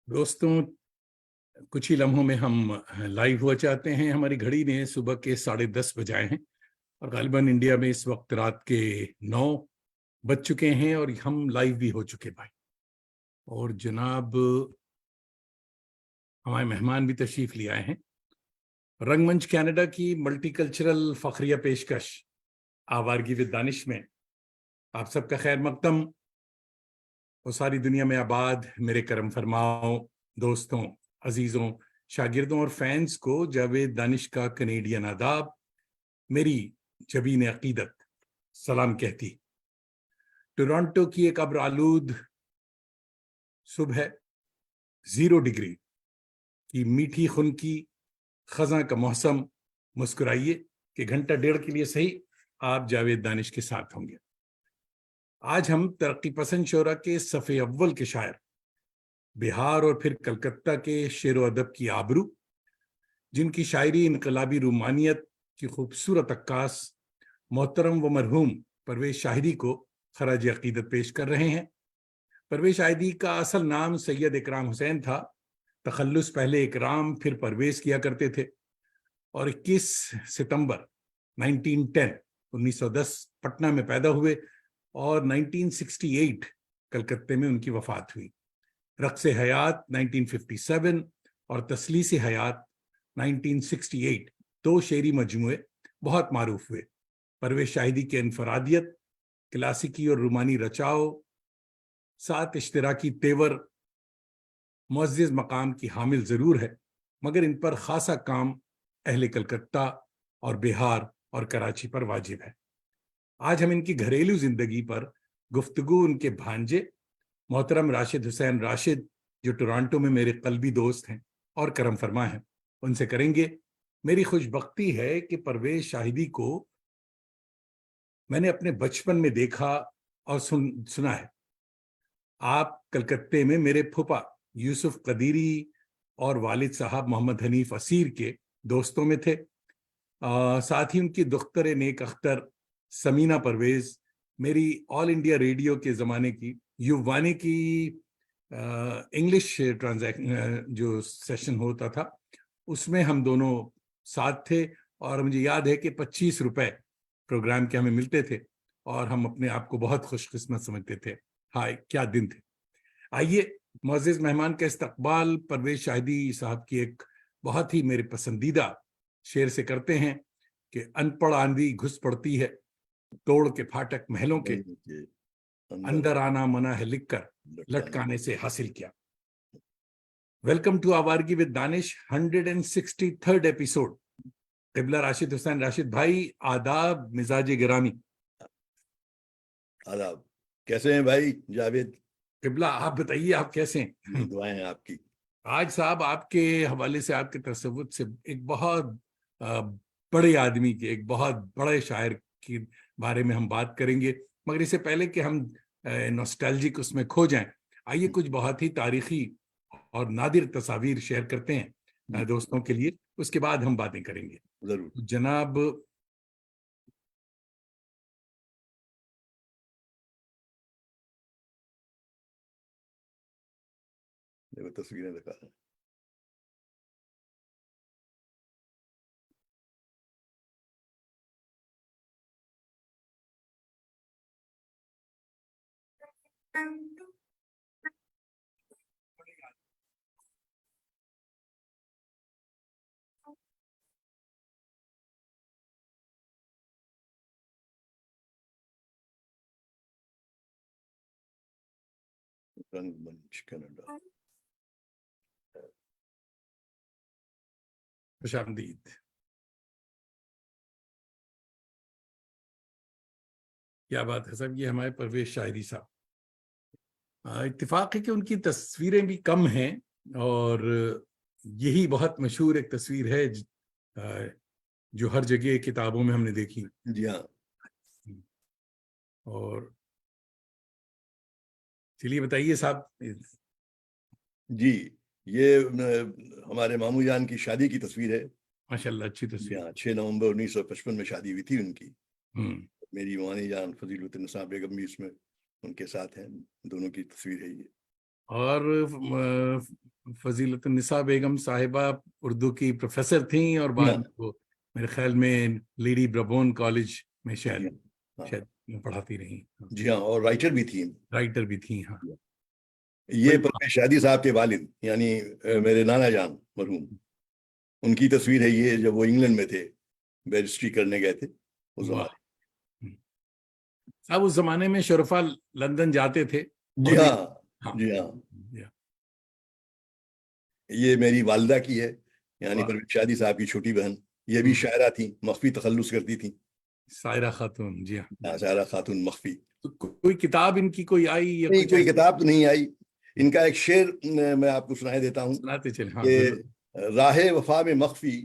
دوستوں، کچھ ہی لمحوں میں ہم لائیو ہوا چاہتے ہیں. ہماری گھڑی نے صبح کے 10:30 بجائے ہیں اور غالباً انڈیا میں اس وقت رات کے 9 بج چکے ہیں اور ہم لائیو بھی ہو چکے بھائی. اور جناب ہمارے مہمان بھی تشریف لے آئے ہیں. رنگ منچ کینیڈا کی ملٹی کلچرل فخریہ پیشکش آوارگی ود دانش میں آپ سب کا خیر مقدم. اور ساری دنیا میں آباد میرے کرم فرماؤ دوستوں، عزیزوں، شاگردوں اور فینس کو جاوید دانش کا کنیڈین آداب، میری جبین عقیدت سلام کہتی. ٹورانٹو کی ایک ابر آلود صبح ہے، 0 ڈگری کی میٹھی خن کی خزاں کا موسم. مسکرائیے کہ گھنٹہ ڈیڑھ کے لیے صحیح آپ جاوید دانش کے ساتھ ہوں گے. آج ہم ترقی پسند شعراء کے صفحے اول کے شاعر، بہار اور پھر کلکتہ کے شعر و ادب کی آبرو، جن کی شاعری انقلابی رومانیت کی خوبصورت عکاس محترم و مرحوم پرویز شاہدی کو خراج عقیدت پیش کر رہے ہیں. پرویز شاہدی کا اصل نام سید اکرام حسین تھا. تخلص پہلے اکرام پھر پرویز کیا کرتے تھے اور 21 ستمبر 1910 پٹنہ میں پیدا ہوئے اور 1968 کلکتے میں ان کی وفات ہوئی. رقص حیات 1957 اور تسلیس حیات 1968 دو شعری مجموعے بہت معروف ہوئے. پرویز شاہدی کے انفرادیت، کلاسیکی اور رومانی رچاؤ، 7 اشتراکی تیور معزز مقام کی حامل ضرور ہے، مگر ان پر خاصا کام اہل کلکتہ اور بہار اور کراچی پر واجب ہے. آج ہم ان کی گھریلو زندگی پر گفتگو ان کے بھانجے محترم راشد حسین راشد، جو ٹورانٹو میں میرے قلبی دوست ہیں اور کرم فرما ہیں، ان سے کریں گے. میری خوش بختی ہے کہ پرویز شاہدی کو میں نے اپنے بچپن میں دیکھا اور سنا ہے. آپ کلکتے میں میرے پھپھا یوسف قدیری اور والد صاحب محمد حنیف اسیر کے دوستوں میں تھے. ساتھ ہی ان کی دختر نیک اختر سمینہ پرویز میری آل انڈیا ریڈیو کے زمانے کی یووانی کی انگلش جو سیشن ہوتا تھا اس میں ہم دونوں ساتھ تھے، اور مجھے یاد ہے کہ 25 روپے پروگرام کے ہمیں ملتے تھے اور ہم اپنے آپ کو بہت خوش قسمت سمجھتے تھے. ہائے کیا دن تھے. آئیے معزز مہمان کا استقبال پرویز شاہدی صاحب کی ایک بہت ہی میرے پسندیدہ شعر سے کرتے ہیں کہ ان پڑھ آندھی گھس پڑتی ہے، توڑ کے پھاٹک محلوں کے، اندر آنا منع ہے لکھ کر لٹکانے سے حاصل کیا. ویلکم ٹو آوارگی ود دانش 163rd ایپیسوڈ. قبلہ راشد حسین راشد بھائی، آداب مزاج گرامی. آداب. کیسے ہیں بھائی جاوید؟ قبلہ آپ بتائیے، آپ کیسے ہیں؟ دعائیں ہیں آپ کی. آج صاحب آپ کے حوالے سے، آپ کے تصوت سے ایک بہت بڑے آدمی کے، ایک بہت بڑے شاعر کے بارے میں ہم بات کریں گے، مگر اس سے پہلے کہ ہم نوسٹالجک اس میں کھو جائیں، آئیے کچھ بہت ہی تاریخی اور نادر تصاویر شیئر کرتے ہیں دوستوں کے لیے، اس کے بعد ہم باتیں کریں گے. ضرور. جناب تصویریں دکھا رہے ہیں. رنگ منچ کینیڈا. خوش آمدید. کیا بات ہے صاحب، یہ ہمارے پرویز شاہدی صاحب. اتفاق ہے کہ ان کی تصویریں بھی کم ہیں اور یہی بہت مشہور ایک تصویر ہے جو ہر جگہ کتابوں میں ہم نے دیکھی. جی ہاں. اور چلیے بتائیے صاحب. جی، یہ ہمارے ماموں جان کی شادی کی تصویر ہے. ماشاءاللہ اچھی تصویر. 6 نومبر 1955 میں شادی ہوئی تھی ان کی. ہوں. میری مانی جان فضیل النساء بیگم بھی اس میں ان کے ساتھ ہیں. دونوں کی تصویر ہے یہ. اور فضیلت النساء بیگم صاحبہ اردو کی پروفیسر تھیں اور بعد میں وہ میرے خیال میں لیڈی بربون کالج میں شاید پڑھاتی رہی. جی ہاں, اور رائٹر بھی تھی. رائٹر بھی تھی. ہاں, یہ پرویز شادی صاحب کے والد یعنی میرے نانا جان مرحوم, ان کی تصویر ہے یہ, جب وہ انگلینڈ میں تھے بیرسٹری کرنے گئے تھے اس زمانے. اب اس زمانے میں شرفا لندن جاتے تھے. جی ہاں, جی ہاں. یہ میری والدہ کی ہے, یعنی پرویز شادی صاحب کی چھوٹی بہن. یہ بھی شاعرہ تھیں, مخفی تخلص کرتی تھیں. سائرہ خاتون. جی ہاں, سائرہ خاتون مخفی. کوئی کتاب ان کی کوئی آئی یا نہیں, کوئی کتاب تو نہیں آئی. ان کا ایک شعر میں آپ کو سنائے دیتا ہوں کہ راہ وفا میں مخفی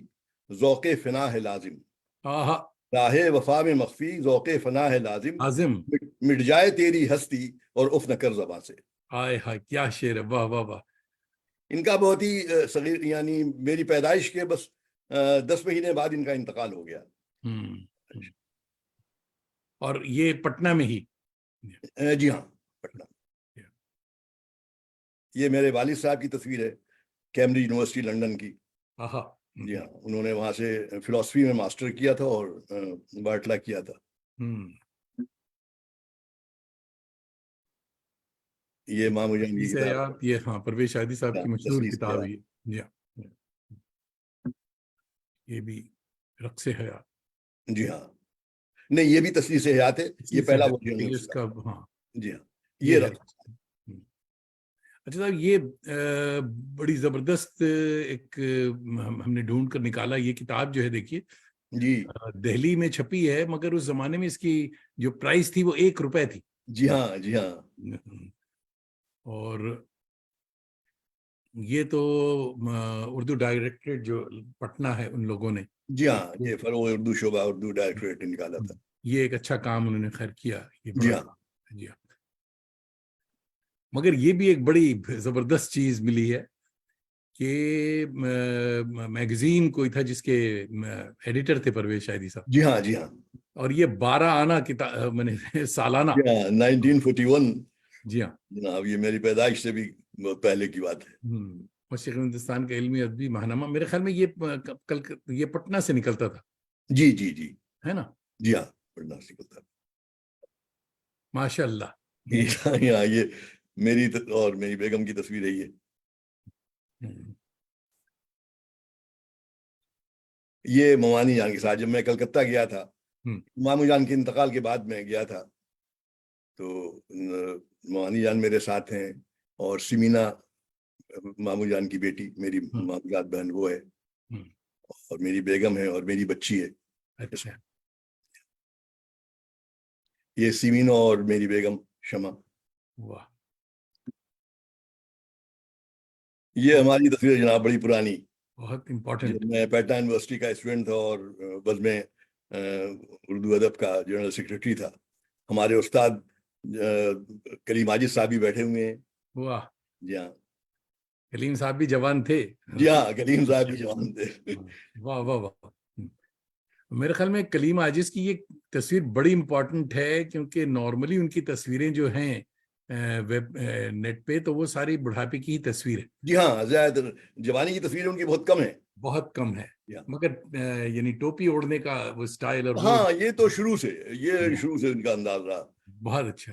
ذوق فنا ہے لازم. راہ وفا میں مخفی ذوق فنا ہے لازم, مٹ جائے تیری ہستی اور اف نہ کر زباں سے. ہائے ہائے کیا شعر ہے, واہ واہ واہ. ان کا بہت ہی صغیر, یعنی میری پیدائش کے بس 10 مہینے بعد ان کا انتقال ہو گیا. اور یہ پٹنہ میں ہی. جی ہاں, پٹنہ. یہ میرے والد صاحب کی تصویر ہے, کیمبرج یونیورسٹی لندن کی. جی ہاں, انہوں نے وہاں سے فلسفی میں ماسٹر کیا تھا اور باٹلا کیا تھا. یہ مامو جان کی کتاب. یہ ہاں پرویز شادی صاحب کی مشہور کتاب ہے. جی ہاں, یہ بھی رقص حیات. جی ہاں, نہیں یہ بھی تسلیس حیات ہے, یہ پہلا ورژن ہے اس کا. ہاں جی ہاں, یہ اچھا صاحب, یہ بڑی زبردست ایک ہم نے ڈھونڈ کر نکالا. یہ کتاب جو ہے دیکھیے, جی دہلی میں چھپی ہے, مگر اس زمانے میں اس کی جو پرائس تھی وہ 1 روپے تھی. جی ہاں, جی ہاں. اور یہ تو اردو ڈائریکٹریٹ جو پٹنہ ہے ان لوگوں نے. جی ہاں, یہ فروغ اردو شعبہ اردو ڈائریکٹریٹ نے نکالا تھا. یہ ایک اچھا کام انہوں نے خیر کیا. جی ہاں. جی ہاں, مگر یہ بھی ایک بڑی زبردست چیز ملی ہے کہ میگزین کوئی تھا جس کے ایڈیٹر تھے پرویز شادی صاحب. جی ہاں, جی ہاں. اور یہ 12 آنا کتاب میں نے سالانہ. 1941. جی ہاں جناب, یہ میری پیدائش سے بھی بہت پہلے کی بات ہے. مشرق ہندوستان کا علمی ادبی ماہنامہ, میرے خیال میں یہ پٹنہ سے نکلتا تھا. جی جی جی, ہے نا. جی ہاں, پٹنہ سے نکلتا. ماشاء اللہ. یہاں یہ میری اور میری بیگم کی تصویر ہے. یہ موانی جان کے ساتھ جب میں کلکتہ گیا تھا, مامو جان کے انتقال کے بعد میں گیا تھا, تو موانی جان میرے ساتھ ہیں, اور سمینا مامو جان کی بیٹی, میری مامو جان بہن وہ ہے, اور میری بیگم ہے اور میری بچی ہے. اچھا, یہ سمینو اور میری بیگم شمع. واہ, یہ ہماری تصویر جناب بڑی پرانی. بہت امپورٹنٹ. میں پیٹنہ یونیورسٹی کا اسٹوڈنٹ تھا اور بس میں اردو ادب کا جنرل سیکرٹری تھا. ہمارے استاد کلیم عاجز صاحب بھی بیٹھے ہوئے ہیں. واہ. جی ہاں, کلیم صاحب بھی جوان تھے. جی ہاں, کلیم صاحب بھی جوان تھے. واہ واہ واہ. میرے خیال میں کلیم عاجز کی یہ تصویر بڑی امپورٹنٹ ہے, کیونکہ نارملی ان کی تصویریں جو ہیں ویب نیٹ پہ, تو وہ ساری بڑھاپے کی ہی تصویر ہے. جی ہاں, زیادہ جوانی کی تصویریں ان کی بہت کم ہیں. بہت کم ہے, مگر یعنی ٹوپی اوڑھنے کا وہ سٹائل. اور ہاں, یہ تو شروع سے ان کا انداز رہا. بہت اچھا.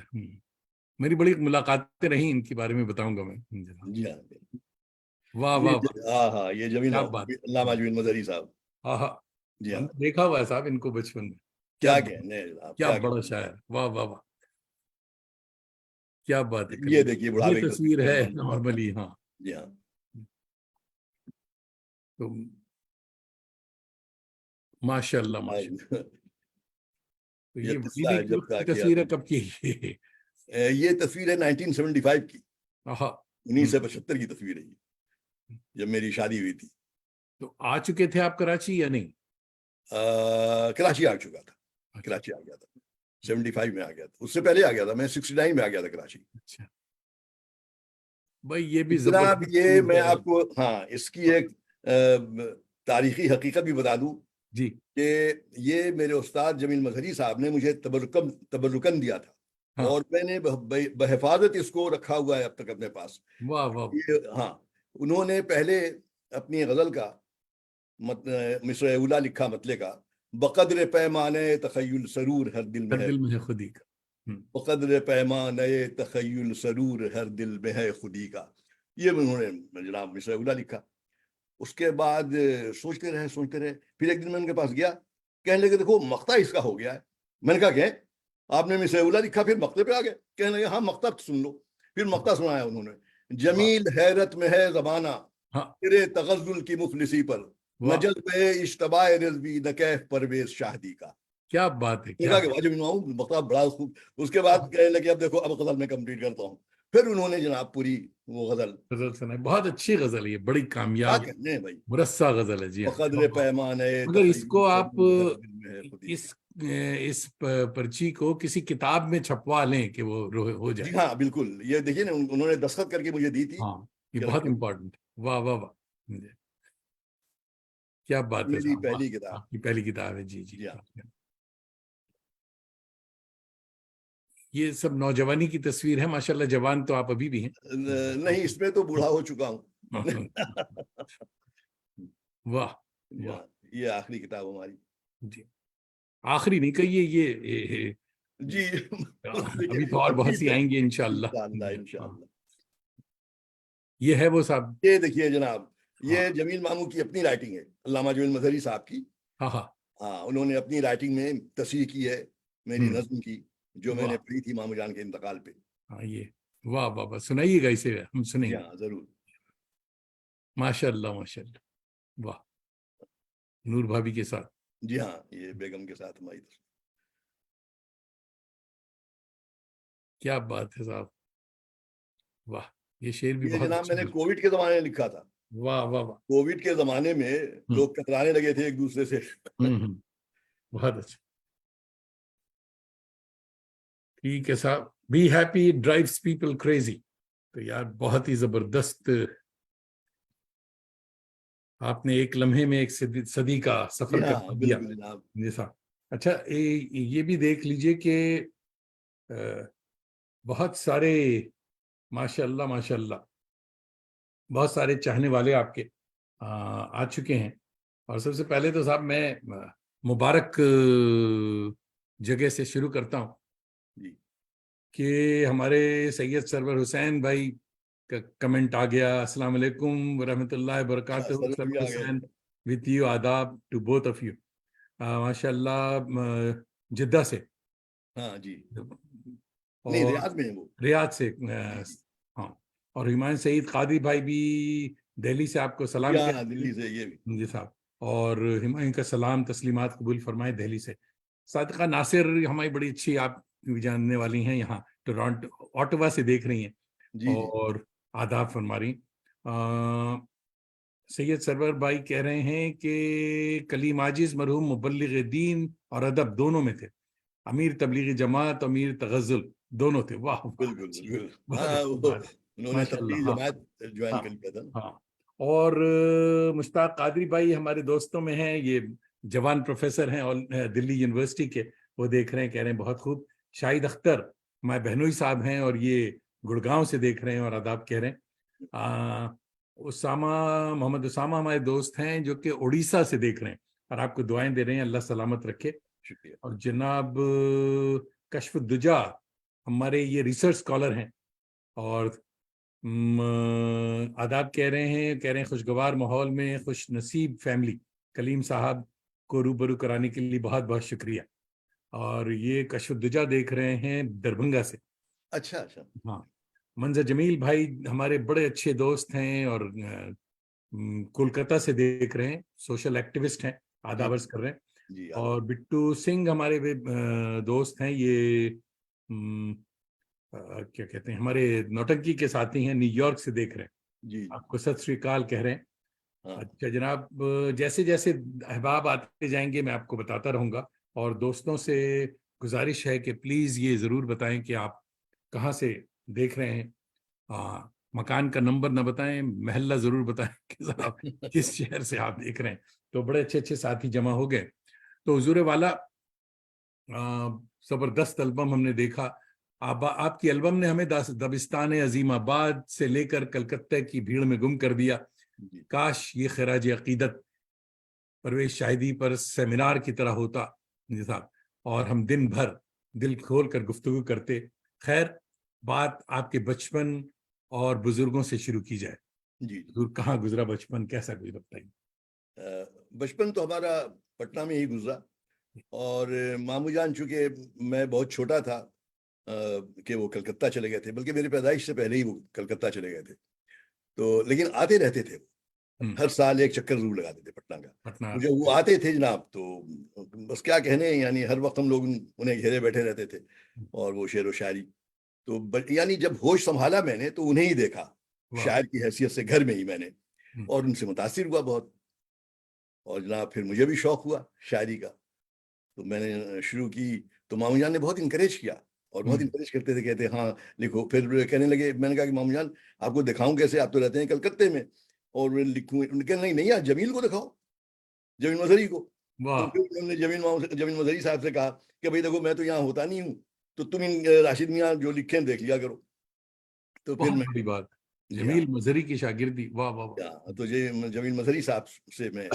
میری بڑی ملاقاتیں رہیں ان کے بارے میں بتاؤں گا میں. جی ہاں. واہ واہ. ہاں ہاں, یہ جمیل علامہ جمیل مظہری صاحب. ہاں ہاں, جی ہاں, دیکھا ہوا ہے صاحب ان کو بچپن میں. کیا بڑا شاعر. واہ واہ واہ, کیا بات ہے. یہ دیکھیے یہ تصویر ہے نارملی. ہاں جی ہاں, تو ماشاء اللہ ماشاء اللہ. تو یہ تصویر ہے کب کی؟ یہ تصویر ہے 1975 کی. 1975 کی تصویر ہے یہ, جب میری شادی ہوئی تھی. تو آ چکے تھے آپ کراچی یا نہیں؟ کراچی آ چکا تھا. کراچی آ گیا تھا 75 میں آ گیا تھا. اس سے پہلے آ گیا تھا, میں 69 میں آ گیا تھا کراچی. اچھا بھائی, یہ بھی جناب, یہ میں آپ کو ہاں اس کی ایک تاریخی حقیقت بھی بتا دوں جی, کہ یہ میرے استاد جمیل مظہری صاحب نے مجھے تبرکن دیا تھا, اور میں نے بحفاظت اس کو رکھا ہوا ہے اب تک اپنے پاس. واہ واہ. ہاں, انہوں نے پہلے اپنی غزل کا مصرع اولا لکھا مطلع کا، بقدر پیمانے تخیل سرور ہر دل میں ہر ہے، دل میں ہے خودی کا. بقدر پیمانے تخیل سرور ہر دل میں ہے خودی کا. یہ انہوں نے جناب مصرع اولا لکھا. اس کے بعد سوچتے رہے. پھر ایک دن میں ان کے پاس گیا، کہنے لگے دیکھو مقطع اس کا ہو گیا ہے. میں نے کہا کہ آپ نے مصرع اولا لکھا پھر مقطع پہ آ گئے؟ کہنے لگے ہاں مقطع سن لو. پھر مقطع سنایا انہوں نے. جمیل حیرت میں ہے زمانہ تیرے تغزل کی مفلسی پر، نہ جل پہ اشتباہ رضوی نہ کیف پرویز شاہدی کا. کیا بات ہے، کہا کہ واجب مقطع بڑا خوب. اس کے بعد کہنے لگے اب دیکھو اب غزل میں کمپلیٹ کرتا ہوں. پھر انہوں نے جناب پوری وہ غزل سنائی. بہت اچھی غزل ہے یہ، بڑی کیا کامیاب کہنے ہیں بھائی. مرصع غزل ہے. جی ہاں. بقدر پیمانے مگر اس کو آپ خودی. اس پرچی کو کسی کتاب میں چھپوا لیں کہ وہ ہو جائے. جی ہاں بالکل. یہ دیکھیے نا انہوں نے دستخط کر کے مجھے دی تھی. ہاں یہ بہت امپورٹنٹ. واہ واہ واہ، کیا بات ہے میری صاحب. پہلی کتاب. آپ کی پہلی کتاب ہے. جی جی. جی ہاں. یہ سب نوجوانی کی تصویر ہے ماشاءاللہ. جوان تو آپ ابھی بھی ہیں. نہیں اس میں تو بوڑھا ہو چکا ہوں. واہ واہ. یہ آخری کتاب ہماری. جی آخری نہیں کہیے یہ جی ابھی تو اور بہت سی آئیں گی انشاءاللہ. انشاءاللہ. یہ ہے وہ صاحب. یہ دیکھیے جناب، یہ جمیل مامو کی اپنی رائٹنگ ہے، علامہ جمیل مظہری صاحب کی. ہاں ہاں ہاں انہوں نے اپنی رائٹنگ میں تصحیح کی ہے میری نظم کی، جو میں نے پڑھی تھی مامو جان کے انتقال پہ. ہاں یہ واہ واہ واہ. سنائیے گا اسے، ہم سنیں گے. ہاں ضرور. ماشاء اللہ ماشاء اللہ. واہ. نور بھابھی کے ساتھ. جی ہاں یہ بیگم کے ساتھ ہماری. کیا بات ہے صاحب. واہ. یہ شعر بھی یہ بہت جناب میں نے کووڈ کے زمانے میں لکھا تھا. واہ واہ واہ. کووڈ کے زمانے میں لوگ کترانے لگے تھے ایک دوسرے سے. بہت اچھا. ٹھیک ہے صاحب. Be happy drives people crazy. تو یار بہت ہی زبردست. آپ نے ایک لمحے میں ایک صدی کا سفر کر دیا. بالکل جناب. جی صاحب. اچھا یہ بھی دیکھ لیجئے کہ بہت سارے ماشاء اللہ بہت سارے چاہنے والے آپ کے آ چکے ہیں. اور سب سے پہلے تو صاحب میں مبارک جگہ سے شروع کرتا ہوں کہ ہمارے سید سرور حسین بھائی کا کمنٹ آ گیا. السلام علیکم ورحمۃ اللہ وبرکاتہ. سرور حسین with you, آداب to both of you. ماشاء اللہ جدہ سے. ہاں جی. اور ریاض سے. ہاں. اور ہمایوں سعید قادری بھائی بھی دہلی سے آپ کو سلام کیا. دلی سے یہ بھی. جی صاحب. اور ہمایوں کا سلام تسلیمات قبول فرمائے دہلی سے. صادقہ ناصر ہماری بڑی اچھی آپ جاننے والی ہیں، یہاں ٹورانٹو اوٹوا سے دیکھ رہی ہیں اور آداب فرما رہی. سید سرور بھائی کہہ رہے ہیں کہ کلیم عاجز مرحوم مبلغ دین اور ادب دونوں میں تھے. امیر تبلیغی جماعت، امیر تغزل دونوں تھے. واہ بالکل. ہاں. اور مشتاق قادری بھائی ہمارے دوستوں میں ہیں، یہ جوان پروفیسر ہیں اور دلی یونیورسٹی کے، وہ دیکھ رہے ہیں، کہہ رہے ہیں بہت خوب. شاہد اختر ہمارے بہنوئی صاحب ہیں اور یہ گڑگاؤں سے دیکھ رہے ہیں اور آداب کہہ رہے ہیں. محمد اسامہ ہمارے دوست ہیں جو کہ اڑیسہ سے دیکھ رہے ہیں اور آپ کو دعائیں دے رہے ہیں، اللہ سلامت رکھے. شکریہ. اور جناب کشف الدجا ہمارے یہ ریسرچ اسکالر ہیں اور آداب کہہ رہے ہیں خوشگوار ماحول میں خوش نصیب فیملی. کلیم صاحب کو روبرو کرانے کے لیے بہت بہت شکریہ. اور یہ کشف الدجا دیکھ رہے ہیں دربھنگا سے. اچھا. ہاں. منظر جمیل بھائی ہمارے بڑے اچھے دوست ہیں اور کولکتہ سے دیکھ رہے ہیں، سوشل ایکٹیوسٹ ہیں، آداب عرض کر رہے ہیں. اور بٹو سنگھ ہمارے دوست ہیں، یہ کیا کہتے ہیں، ہمارے نوٹنکی کے ساتھی ہیں، نیو یارک سے دیکھ رہے ہیں. آپ کو ست سری اکال کہہ رہے ہیں. اچھا جناب، جیسے جیسے احباب آتے جائیں گے میں آپ کو بتاتا رہوں گا. اور دوستوں سے گزارش ہے کہ پلیز یہ ضرور بتائیں کہ آپ کہاں سے دیکھ رہے ہیں. مکان کا نمبر نہ بتائیں، محلہ ضرور بتائیں کہ صاحب کس شہر سے آپ دیکھ رہے ہیں. تو بڑے اچھے اچھے ساتھی جمع ہو گئے. تو حضور والا زبردست البم ہم نے دیکھا. آپ کی البم نے ہمیں دبستان عظیم آباد سے لے کر کلکتہ کی بھیڑ میں گم کر دیا. کاش یہ خراج عقیدت پرویز شاہدی پر سیمینار کی طرح ہوتا صاحب, اور ہم دن بھر دل کھول کر گفتگو کرتے. خیر, بات آپ کے بچپن اور بزرگوں سے شروع کی جائے. جی حضور کہاں گزرا بچپن, کیسا گزرا بتائیے. بچپن تو ہمارا پٹنہ میں ہی گزرا, اور ماموں جان چونکہ میں بہت چھوٹا تھا کہ وہ کلکتہ چلے گئے تھے, بلکہ میری پیدائش سے پہلے ہی وہ کلکتہ چلے گئے تھے. تو لیکن آتے رہتے تھے, ہر سال ایک چکر ضرور لگاتے تھے پٹنہ کا. تو جب وہ آتے تھے جناب, تو بس کیا کہنے, یعنی ہر وقت ہم لوگ انہیں گھیرے بیٹھے رہتے تھے, اور وہ شعر و شاعری. تو یعنی جب ہوش سنبھالا میں نے تو انہیں ہی دیکھا شاعر کی حیثیت سے گھر میں ہی میں نے, اور ان سے متاثر ہوا بہت. اور جناب پھر مجھے بھی شوق ہوا شاعری کا, تو میں نے شروع کی. تو ماموں جان نے بہت انکریج کیا, اور بہت انکریج کرتے تھے, کہتے ہاں لکھو. پھر کہنے لگے, میں نے کہا کہ ماموں جان آپ کو دکھاؤں کیسے, آپ تو رہتے ہیں کلکتے میں, اور لکھوں. کہنے نہیں یار, جمیل کو دکھاؤ, جمیل مظہری کو. تو پھر انہوں نے جمیل مظہری صاحب سے کہا کہ بھائی دیکھو میں تو یہاں ہوتا نہیں ہوں, تو تم راشد میاں جو لکھیں دیکھ لیا کرو. تو پھر بہت بڑی بات, جمیل مظہری کی شاگردی. واہ واہ واہ. تو جمیل مظہری صاحب سے میں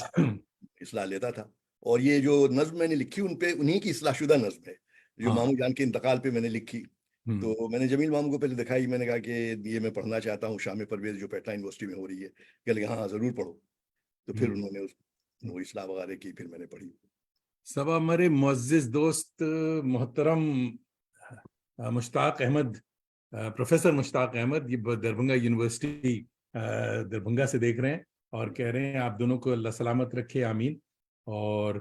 اصلاح لیتا تھا, اور یہ جو نظم میں نے لکھی ان پہ انہی کی اصلاح شدہ نظم ہے, جو ماموں جان کے انتقال پہ میں نے لکھی. تو میں نے جمیل ماموں کو پہلے دکھائی, میں نے کہا کہ یہ میں پڑھنا چاہتا ہوں شام پرویز جو پیٹلہ یونیورسٹی میں ہو رہی ہے. کہ لگے ہاں ضرور پڑھو. تو پھر انہوں نے وہ اصلاح وغیرہ کی, پھر میں نے پڑھی. سب ہمارے معزز دوست محترم مشتاق احمد, پروفیسر مشتاق احمد, یہ دربھنگہ یونیورسٹی دربھنگہ سے دیکھ رہے ہیں, اور کہہ رہے ہیں آپ دونوں کو اللہ سلامت رکھے, آمین. اور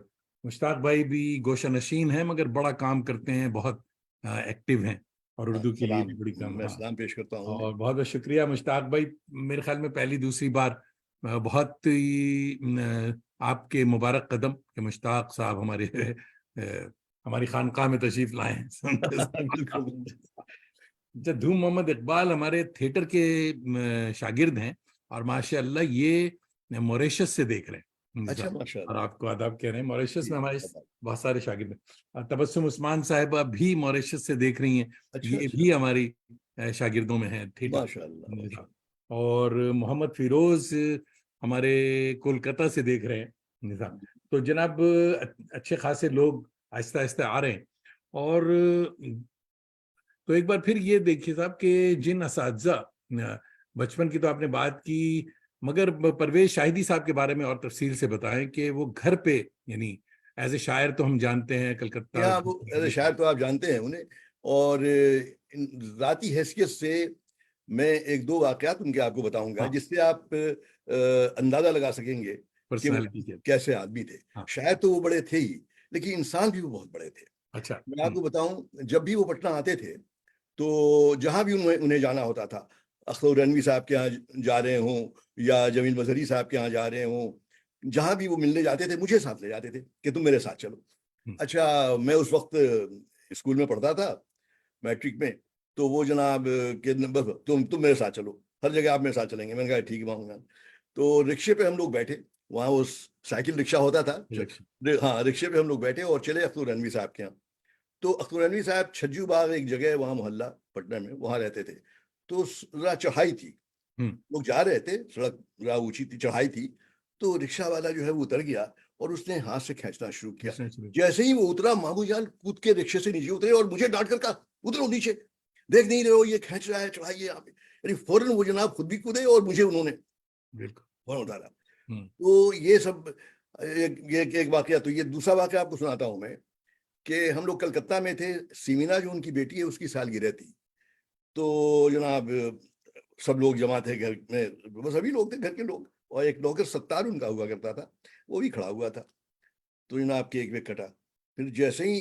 مشتاق بھائی بھی گوشہ نشین ہیں, مگر بڑا کام کرتے ہیں, بہت ایکٹیو ہیں, اور اردو کے لیے بھی بڑی کام. میں سلام پیش کرتا ہوں. اور بہت بہت شکریہ مشتاق بھائی. میرے خیال میں پہلی دوسری بار بہت آپ کے مبارک قدم کہ مشتاق صاحب ہماری خانقاہ میں تشریف لائے ہیں. دھوم محمد اقبال ہمارے تھیٹر کے شاگرد ہیں, اور ماشاء اللہ یہ موریشس سے دیکھ رہے ہیں. اچھا ماشاء اللہ. اور آپ کو آداب کہہ رہے ہیں. موریشس میں ہمارے بہت سارے شاگرد ہیں. تبسم عثمان صاحبہ بھی موریشس سے دیکھ رہی ہیں, یہ بھی ہماری شاگردوں میں ہیں تھیٹر. ماشاء اللہ. اور محمد فیروز ہمارے کولکتہ سے دیکھ رہے ہیں. تو جناب اچھے خاصے لوگ آہستہ آہستہ آ رہے ہیں. اور تو ایک بار پھر یہ دیکھیے صاحب کہ جن اساتذہ, بچپن کی تو آپ نے بات کی, مگر پرویز شاہدی صاحب کے بارے میں اور تفصیل سے بتائیں کہ وہ گھر پہ, یعنی ایز اے شاعر تو ہم جانتے ہیں کلکتہ, وہ ایز اے شاعر تو آپ جانتے ہیں انہیں, اور ذاتی حیثیت سے میں ایک دو واقعات ان کے آپ کو بتاؤں گا, جس سے آپ اندازہ لگا سکیں گے کہ وہ کیسے آدمی تھے. شاعر تو وہ بڑے تھے ہی, لیکن انسان بھی وہ بہت بڑے تھے. اچھا, میں آپ کو بتاؤں, جب بھی وہ پٹنہ آتے تھے تو جہاں بھی انہیں جانا ہوتا تھا, اختر رنوی صاحب کے یہاں جا رہے ہوں یا جمیل مظہری صاحب کے یہاں جا رہے ہوں, جہاں بھی وہ ملنے جاتے تھے مجھے ساتھ لے جاتے تھے کہ تم میرے ساتھ چلو. اچھا, میں اس وقت اسکول میں پڑھتا تھا, میٹرک میں. تو وہ جناب کہ تم میرے ساتھ چلو, ہر جگہ آپ میرے ساتھ چلیں گے. میں نے کہا ٹھیک ہے ماموں جان. تو رکشے پہ ہم لوگ بیٹھے, وہاں وہ سائیکل رکشہ ہوتا تھا, ہاں رکشے پہ ہم لوگ بیٹھے اور چلے اختر رنوی صاحب کے یہاں. تو اختر رنوی صاحب چھجو باغ ایک جگہ ہے وہاں محلہ پٹنہ میں, وہاں رہتے تھے. تو ذرا چڑھائی تھی, لوگ جا رہے تھے, سڑک ذرا اونچی تھی, چڑھائی تھی. تو رکشہ والا جو ہے وہ اتر گیا اور اس نے ہاتھ سے کھینچنا شروع کیا. جیسے ہی وہ اترا, ماموں جان کود کے رکشے سے نیچے اترے اور مجھے ڈانٹ کر کہا اترو نیچے, دیکھ نہیں رہے ہو یہ کھینچ رہا ہے, چڑھائیے یہاں پہ. یعنی فوراً وہ جناب خود بھی کودے اور مجھے انہوں نے فوراً اتارا. تو یہ سب ایک واقعہ. تو یہ دوسرا واقعہ آپ کو سناتا ہوں میں, کہ ہم لوگ کلکتہ میں تھے, سیمینا جو ان کی بیٹی ہے اس کی سالگرہ تھی. تو جناب سب لوگ جمع تھے گھر میں, بس سبھی لوگ تھے گھر کے لوگ, اور ایک نوکر ستار ان کا ہوا کرتا تھا, وہ بھی کھڑا ہوا تھا. تو جناب کیک ویک کٹا. پھر جیسے ہی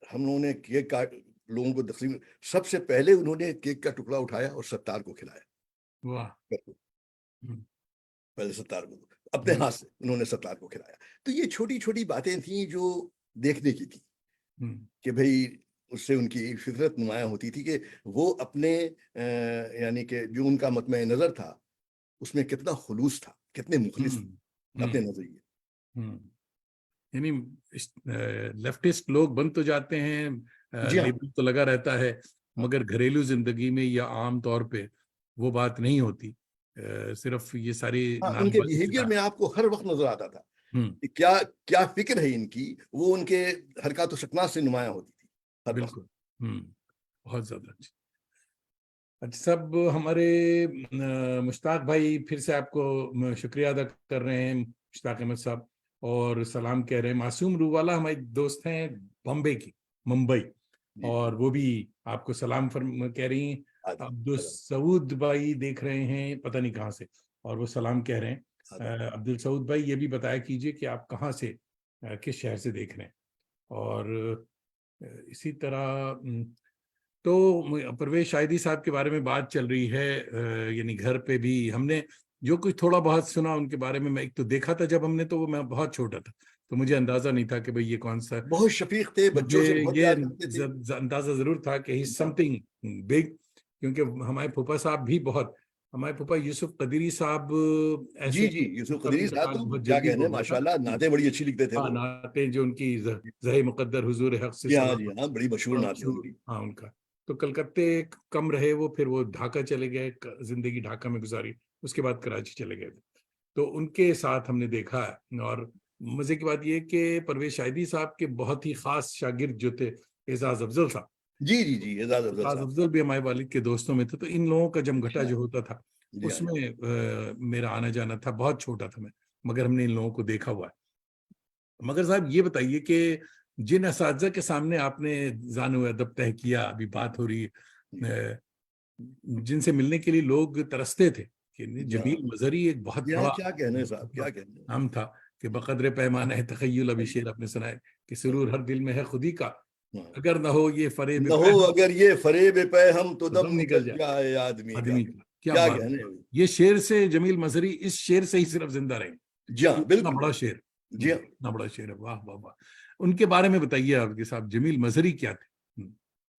ہم لوگوں نے کیک کاٹ لوگوں کو تقسیم, سب سے پہلے انہوں نے کیک کا ٹکڑا اٹھایا اور ستار کو کھلایا. پہلے ستار کو اپنے ہاتھ سے انہوں نے ستار کو کھلایا. تو یہ چھوٹی چھوٹی باتیں تھیں جو دیکھنے کی تھی, کہ بھئی اس سے ان کی فطرت نمایاں ہوتی تھی کہ وہ اپنے یعنی کہ جو ان کا مطمع نظر تھا اس میں کتنا خلوص تھا, کتنے مخلص اپنے نظریے. یعنی لیفٹسٹ لوگ بن تو جاتے ہیں, لیبل تو لگا رہتا ہے, مگر گھریلو زندگی میں یا عام طور پہ وہ بات نہیں ہوتی. صرف یہ ساری ان کے بیہیویئر میں آپ کو ہر وقت نظر آتا تھا کہ کیا فکر ہے ان کی، وہ ان کے حرکات و سکنات سے نمایاں ہوتی تھی ہر وقت. بالکل بہت زیادہ اچھا. سب ہمارے مشتاق بھائی پھر سے آپ کو شکریہ ادا کر رہے ہیں، مشتاق احمد صاحب، اور سلام کہہ رہے ہیں. معصوم رووالا ہمارے دوست ہیں بمبئی کی، ممبئی، اور وہ بھی آپ کو سلام کہہ رہی ہیں. عبدالسعود بھائی دیکھ رہے ہیں پتہ نہیں کہاں سے، اور وہ سلام کہہ رہے ہیں. عبدالسعود بھائی یہ بھی بتایا کیجئے کہ آپ کہاں سے، کس شہر سے دیکھ رہے ہیں. اور اسی طرح تو پرویز شاہدی صاحب کے بارے میں بات چل رہی ہے، یعنی گھر پہ بھی ہم نے جو کچھ تھوڑا بہت سنا ان کے بارے میں ایک تو دیکھا تھا جب ہم نے، تو میں بہت چھوٹا تھا تو مجھے اندازہ نہیں تھا کہ بھئی یہ کون سا. بہت شفیق تھے، بچوں سے بہت پیار کرتے تھے. یہ اندازہ ضرور تھا کہ ہی سمتھنگ بگ، کیونکہ ہمارے پھوپھا صاحب بھی بہت، ہمارے پھوپھا یوسف قدیری صاحب ایسے جی یوسف قدیری صاحب تو بہت کیا جلدی کہنے، ہو گیا تھا. ماشاءاللہ نعتیں بڑی اچھی لکھتے تھے وہ. نعتیں جو ان کی زہ مقدر حضور حق سے جی سلام، ہاں بڑی مشہور نعتیں ان کی. ہاں ان کا. تو کلکتے کم رہے وہ، پھر وہ ڈھاکہ چلے گئے، زندگی ڈھاکہ میں گزاری، اس کے بعد کراچی چلے گئے. تو ان کے ساتھ ہم نے دیکھا ہے. اور مزے کی بات یہ کہ پرویز شاہدی صاحب کے بہت ہی خاص شاگرد جو تھے اعزاز افضل صاحب. جی اعزاز افضل اعزاز صاحب افضل بھی ہمارے والد کے دوستوں میں تھے. تو ان لوگوں کا جمگھٹا جو ہوتا تھا جی اس میں میرا آنا جانا تھا. بہت چھوٹا تھا میں، مگر ہم نے ان لوگوں کو دیکھا ہوا ہے. مگر صاحب یہ بتائیے کہ جن اساتذہ کے سامنے آپ نے ذان و ادب طے کیا، ابھی بات ہو رہی ہے، جن سے ملنے کے لیے لوگ ترستے تھے، کہ جمیل مظہری ایک بہت بڑا کیا کہنے صاحب، کیا کہنے. نام تھا کہ بقدر پیمانہ ہے تخیل، ابھی شعر آپ نے سنا ہے کہ سرور ہر دل میں ہے خودی کا، اگر نہ ہو یہ فریب نہ ہو اگر یہ فریب پہ ہم تو دم دم نکل جائے آدمی کا. کیا بات کہنے. یہ شعر سے جمیل مظہری اس شعر سے ہی صرف زندہ رہیں. جی ہاں اتنا بالکل. بڑا شعر، جی ہاں اتنا بڑا شعر ہے. واہ واہ واہ. ان کے بارے میں بتائیے آپ کے صاحب، جمیل مظہری کیا تھے؟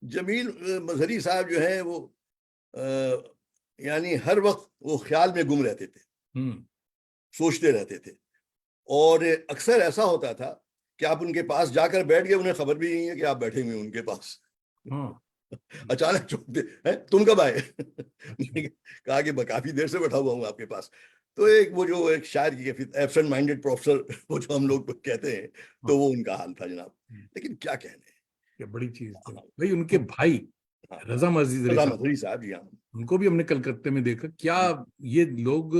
جمیل مظہری صاحب جو ہیں وہ یعنی ہر وقت وہ خیال میں گم رہتے تھے، سوچتے رہتے تھے. اور اکثر ایسا ہوتا تھا کہ آپ ان کے پاس جا کر بیٹھ گئے، انہیں خبر بھی نہیں ہے کہ آپ بیٹھے ہوئے ان کے پاس. اچانک چوکتے، تم کب آئے؟ کہا کہ کافی دیر سے بیٹھا ہوا ہوں آپ کے پاس. تو وہ جو ایک شاعر کی ایبسنٹ مائنڈڈ پروفیسر وہ جو ہم لوگ کہتے ہیں، تو وہ ان کا حال تھا جناب. لیکن کیا کہنے، کیا بڑی چیز تھی بھائی. ان کے بھائی رضا مظہری صاحب، جی ہاں، ان کو بھی ہم نے کلکتے میں دیکھا. کیا یہ لوگ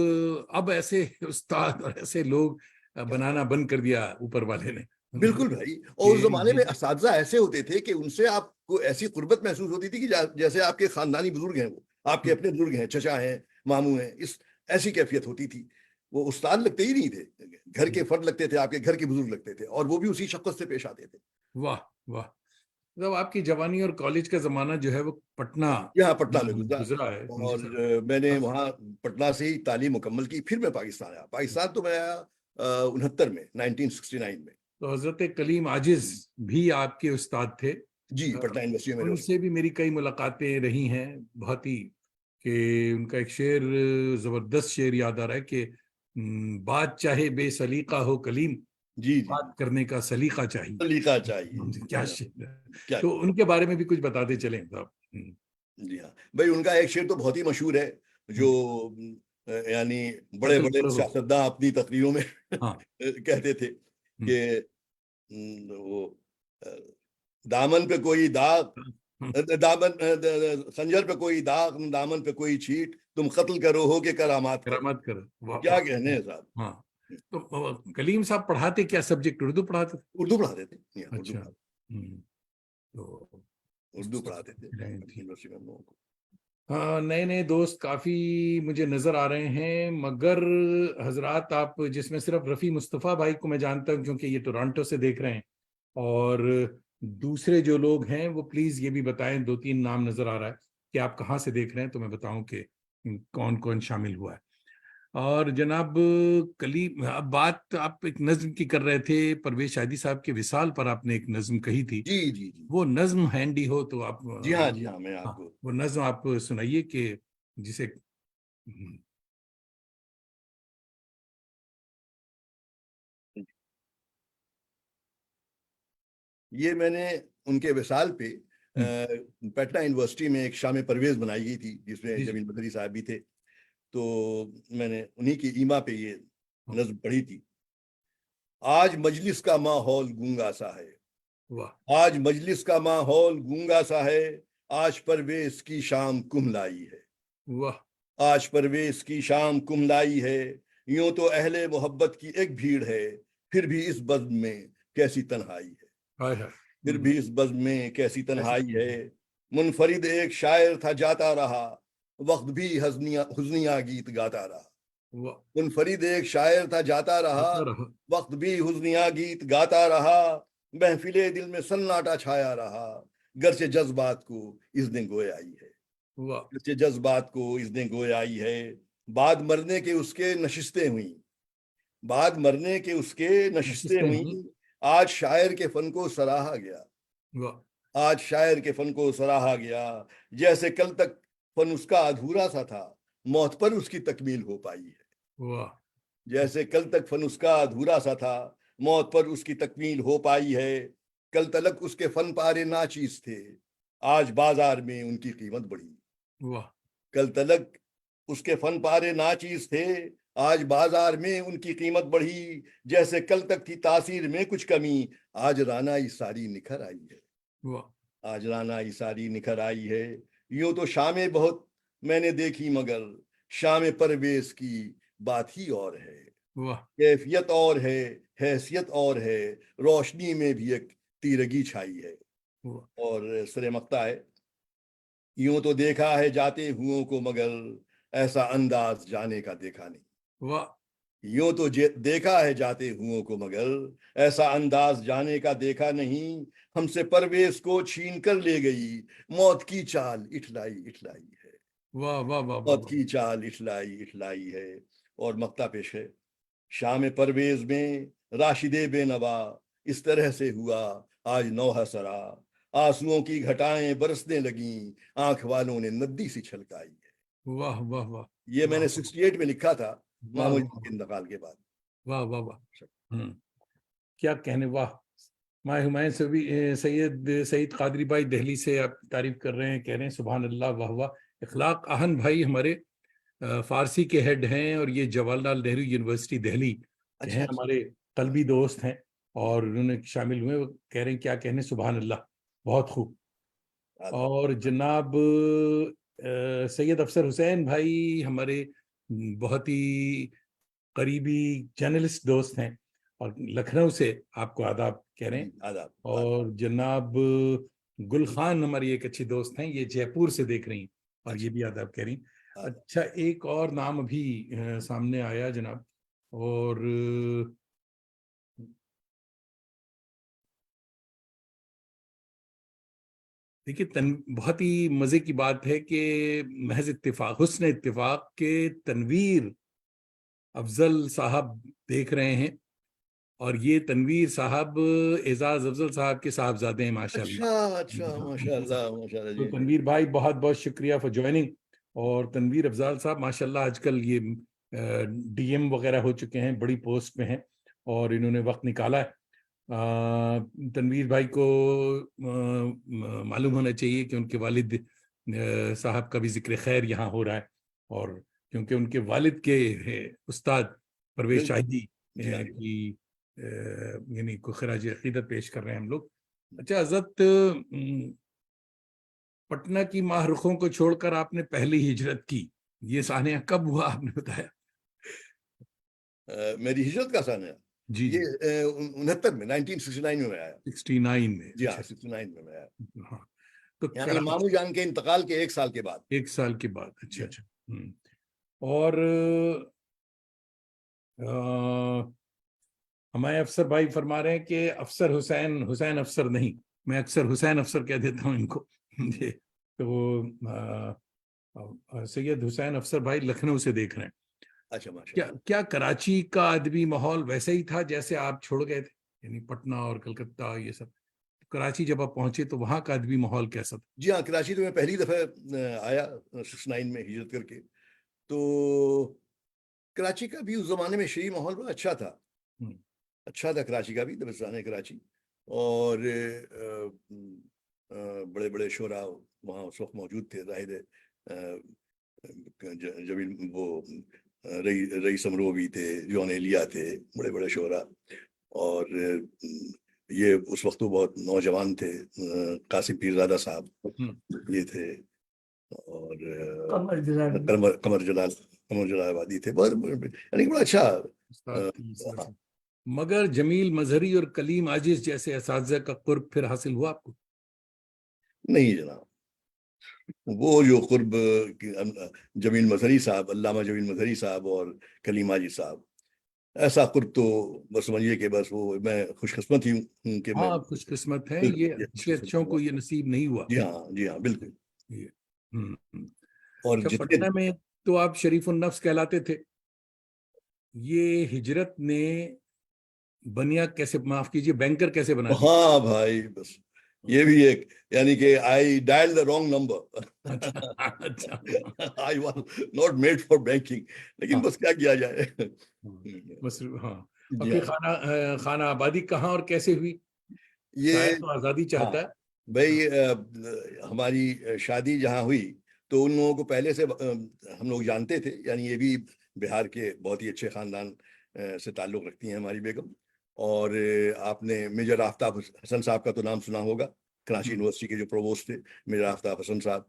اب ایسے استاد اور ایسے لوگ بنانا بند کر دیا اوپر والے نے. بالکل بھائی. اور اس زمانے میں اساتذہ ایسے ہوتے تھے کہ ان سے آپ کو ایسی قربت محسوس ہوتی تھی کہ جیسے آپ کے خاندانی بزرگ ہیں، وہ آپ کے اپنے بزرگ ہیں، چچا ہیں، ماموں ہیں. ایسی کیفیت ہوتی تھی. وہ استاد لگتے ہی نہیں تھے، گھر کے فرد لگتے تھے، آپ کے گھر کے بزرگ لگتے تھے، اور وہ بھی اسی شفقت سے پیش آتے تھے. واہ واہ. جب آپ کی جوانی اور کالج کا زمانہ جو ہے وہ پٹنہ یہاں پٹنہ میں گزرا ہے. اور میں نے وہاں پٹنہ سے ہی تعلیم مکمل کی. پھر میں پاکستان آیا. پاکستان تو میں آیا 69 میں، 1969 میں. تو حضرت کلیم عاجز بھی آپ کے استاد تھے. جی پٹنہ یونیورسٹی میں. ان سے بھی میری کئی ملاقاتیں رہی ہیں بہت ہی، کہ ان کا ایک شعر، زبردست شعر یاد آ رہا ہے کہ بات چاہے بے سلیقہ ہو کلیم، جی بات کرنے کا سلیقہ چاہیے. سلیقہ چاہیے. کیا شعر ہے. تو ان کے بارے میں بھی کچھ بتاتے چلیں صاحب. جی ہاں بھائی، ان کا ایک شعر تو بہت ہی مشہور ہے، جو یعنی بڑے بڑے سیاستداں اپنی تقریروں میں کہتے تھے کہ وہ دامن پہ کوئی داغ، دامن خنجر پہ کوئی داغ، دامن پہ کوئی چھیٹ، تم قتل کرو ہو کہ کرامات کرو. کیا کہنے ہیں صاحب. ہاں. تو کلیم صاحب پڑھاتے کیا سبجیکٹ؟ اردو پڑھاتے تھے؟ اردو پڑھاتے تھے. اچھا. اردو پڑھاتے تھے یونیورسٹی میں ہم لوگوں کو. ہاں، نئے نئے دوست کافی مجھے نظر آ رہے ہیں. مگر حضرات، آپ جس میں صرف رفیع مصطفیٰ بھائی کو میں جانتا ہوں کیونکہ یہ ٹورانٹو سے دیکھ رہے ہیں، اور دوسرے جو لوگ ہیں وہ پلیز یہ بھی بتائیں. 2-3 نام نظر آ رہا ہے کہ آپ کہاں سے دیکھ رہے ہیں، تو میں بتاؤں کہ کون کون شامل ہوا ہے. اور جناب کلیم، اب بات آپ ایک نظم کی کر رہے تھے. پرویز شاہدی صاحب کے وصال پر آپ نے ایک نظم کہی تھی. جی وہ نظم ہینڈی ہو تو آپ، جی ہاں میں آپ کو وہ نظم آپ سنائیے کہ جسے یہ میں نے ان کے وصال پہ پٹنہ یونیورسٹی میں ایک شام پرویز بنائی گئی تھی جس میں جی جمیل بدری صاحب بھی تھے، تو میں نے انہی کی ایما پہ یہ نظم پڑھی تھی. آج مجلس کا ماحول گونگا سا ہے، واہ آج مجلس کا ماحول گونگا سا ہے، آج پرویز کی شام کملائی ہے، واہ آج پرویز کی شام کملائی ہے. یوں تو اہل محبت کی ایک بھیڑ ہے، پھر بھی اس بزم میں کیسی تنہائی ہے، ہائے ہائے پھر بھی اس بزم میں کیسی تنہائی ایسے- ہے. منفرد ایک شاعر تھا جاتا رہا، وقت بھی حزنیاں گیت گاتا رہا. واہ منفرد ایک شاعر تھا جاتا رہا، ہوتا رہا وقت بھی حزنیاں گیت گاتا رہا. محفل دل میں سناٹا چھایا رہا، گرچہ جذبات کو اس نے گویائی ہے، واہ گرچہ جذبات کو اس نے گویائی ہے. بعد مرنے کے اس کے نشستیں ہوئیں، بعد مرنے کے اس کے نشستیں نشستیں ہوئیں. ہوئیں. آج شاعر کے فن کو سراہا گیا، واہ آج شاعر کے فن کو سراہا گیا. جیسے کل تک فن اس کا ادھورا سا تھا، موت پر اس کی تکمیل ہو پائی ہے. واہ جیسے کل تک فن اس کا ادھورا سا تھا، موت پر اس کی تکمیل ہو پائی ہے. کل تلک اس کے فن پارے ناچیز تھے، آج بازار میں ان کی قیمت بڑھی. واہ کل تلک اس کے فن پارے ناچیز تھے، آج بازار میں ان کی قیمت بڑھی. جیسے کل تک تھی تاثیر میں کچھ کمی، آج رانائی ساری نکھر آئی ہے، واہ آج رانائی ساری نکھر آئی ہے. یوں تو شامیں بہت میں نے دیکھی، مگر شام پرویز کی بات ہی اور ہے. واہ کیفیت اور ہے، حیثیت اور ہے، روشنی میں بھی ایک تیرگی چھائی ہے. واہ اور سر مقطع ہے: یوں تو دیکھا ہے جاتے ہوں کو، مگر ایسا انداز جانے کا دیکھا نہیں. واہ یوں تو دیکھا ہے جاتے ہوں کو، مگر ایسا انداز جانے کا دیکھا نہیں. ہم سے پرویز کو چھین کر لے گئی، موت کی چال اٹھلائی اٹھلائی ہے، واہ واہ واہ واہ موت کی چال اٹھلائی اٹھلائی ہے. اور مقطع پیش ہے: شام پرویز میں راشد بے نوا اس طرح سے ہوا آج نوحہ سرا، آنسوؤں کی گھٹائیں برسنے لگیں، آنکھ والوں نے ندی سی چھلکائی ہے. واہ واہ واہ یہ میں نے واہ 68 میں لکھا تھا، واہ مامو واہ جی کے انتقال کے بعد. واہ واہ واہ کیا کہنے. واہ ماہ ہمایوں سے بھی سعید قادری بھائی دہلی سے آپ تعریف کر رہے ہیں، کہہ رہے ہیں سبحان اللہ واہ واہ. اخلاق اہن بھائی ہمارے فارسی کے ہیڈ ہیں، اور یہ جواہر لال نہرو یونیورسٹی دہلی کے ہیں، ہمارے قلبی دوست ہیں، اور انہوں نے شامل ہوئے. وہ کہہ رہے ہیں کیا کہنے سبحان اللہ، بہت خوب. اور جناب سید افسر حسین بھائی ہمارے بہت ہی قریبی جرنلسٹ دوست ہیں، اور لکھنؤ سے آپ کو آداب کہہ رہے ہیں. آداب. اور جناب گل خان ہماری ایک اچھی دوست ہیں، یہ جے پور سے دیکھ رہی ہیں، اور یہ بھی آداب کہہ رہی ہیں. اچھا ایک اور نام ابھی سامنے آیا جناب، اور دیکھیے بہت ہی مزے کی بات ہے کہ محض اتفاق، حسن اتفاق کے تنویر افضل صاحب دیکھ رہے ہیں، اور یہ تنویر صاحب اعزاز افضل صاحب کے صاحبزادے ہیں ماشاءاللہ. اچھا ماشاء اللہ تو جی. تنویر بھائی بہت بہت شکریہ فار جوائننگ. اور تنویر افضل صاحب ماشاءاللہ آج کل یہ ڈی ایم وغیرہ ہو چکے ہیں، بڑی پوسٹ پہ ہیں، اور انہوں نے وقت نکالا ہے. تنویر بھائی کو معلوم ہونا چاہیے کہ ان کے والد صاحب کا بھی ذکر خیر یہاں ہو رہا ہے، اور کیونکہ ان کے والد کے استاد پرویز شاہدی کی یعنی کو خراج عقیدت پیش کر رہے ہیں ہم لوگ. اچھا حضرت، پٹنہ کی ماہ رخوں کو چھوڑ کر آپ نے پہلی ہجرت کی، یہ سانحہ کب ہوا آپ نے بتایا؟ میری ہجرت کا سانحہ جی جی یہ 69 میں 1969 میں آیا. 69 میں. جی ہاں 69 میں آیا، ہاں تو یعنی مامو جان کے انتقال کے 1 سال کے بعد. 1 سال کے بعد. اچھا اچھا. اور ہمارے افسر بھائی فرما رہے ہیں کہ افسر حسین افسر نہیں، میں اکثر حسین افسر کہہ دیتا ہوں ان کو. تو سید حسین افسر بھائی لکھنؤ سے دیکھ رہے ہیں. اچھا ماشاء کیا کراچی کا ادبی ماحول ویسا ہی تھا جیسے آپ چھوڑ گئے تھے، یعنی پٹنہ اور کلکتہ یہ سب؟ کراچی جب آپ پہنچے تو وہاں کا ادبی ماحول کیسا تھا؟ جی ہاں، کراچی تو میں پہلی دفعہ آیا 69 میں ہجرت کر کے. تو کراچی کا بھی اس زمانے میں شہری ماحول بہت اچھا تھا، اچھا تھا کراچی کا بھی، دبستان کراچی. اور بڑے بڑے شعراء وہاں اس وقت موجود تھے. ظاہر ہے جمیل وہ رئیس امرو بھی تھے, جون ایلیا تھے, بڑے بڑے شعراء. اور یہ اس وقت تو بہت نوجوان تھے, قاسم پیرزادہ صاحب یہ تھے, اور قمر جلال آبادی تھے. یعنی بڑا اچھا. مگر جمیل مظہری اور کلیم عاجز جیسے اساتذہ کا قرب پھر حاصل ہوا آپ کو؟ نہیں جناب, وہ جو قرب جمیل مظہری صاحب, علامہ جمیل مظہری صاحب اور کلیم عاجز صاحب, ایسا قرب تو بس سمجھیے کہ بس وہ میں خوش قسمت ہی ہوں کہ میں خوش قسمت ہیں, یہ اچھوں کو یہ نصیب نہیں ہوا. جی ہاں, جی ہاں, بالکل. اور پٹنہ میں تو آپ شریف النفس کہلاتے تھے. یہ ہجرت نے بنیا کیسے, معاف کیجیے, بینکر کیسے بنا دیا؟ ہاں بھائی, بس یہ بھی ایک, یعنی کہ I dialled the wrong number. I was not made for banking, لیکن بس کیا جائے. ہاں. اور پھر خانہ آبادی کہاں اور کیسے ہوئی؟ شاید تو آزادی چاہتا ہے بھائی. ہماری شادی جہاں ہوئی تو ان لوگوں کو پہلے سے ہم لوگ جانتے تھے, یعنی یہ بھی بہار کے بہت ہی اچھے خاندان سے تعلق رکھتی ہیں ہماری بیگم. اور آپ نے میجر آفتاب حسن صاحب کا تو نام سنا ہوگا, کراچی یونیورسٹی کے جو پرووسٹ تھے میجر آفتاب حسن صاحب,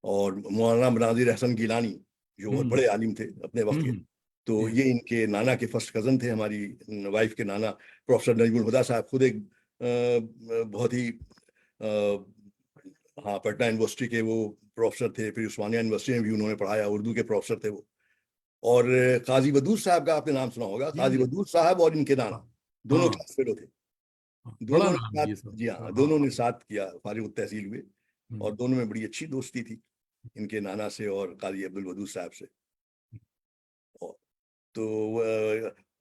اور مولانا بناظر احسن گیلانی جو بہت بڑے عالم تھے اپنے وقت کے, تو یہ ان کے نانا کے فرسٹ کزن تھے. ہماری وائف کے نانا پروفیسر نجم الہدیٰ صاحب خود ایک بہت ہی ہاں پٹنہ یونیورسٹی کے وہ پروفیسر تھے, پھر عثمانیہ یونیورسٹی میں بھی انہوں نے پڑھایا, اردو کے پروفیسر تھے وہ. اور قاضی ودود صاحب کا آپ نے نام سنا ہوگا, قاضی ودود صاحب اور ان کے نانا دونوں کلاس فیلو تھے. دونوں نے ساتھ, جی ہاں, دونوں نے ساتھ کیا, فارغ التحصیل ہوئے, اور دونوں میں بڑی اچھی دوستی تھی ان کے نانا سے اور قاضی عبدالودود صاحب سے. تو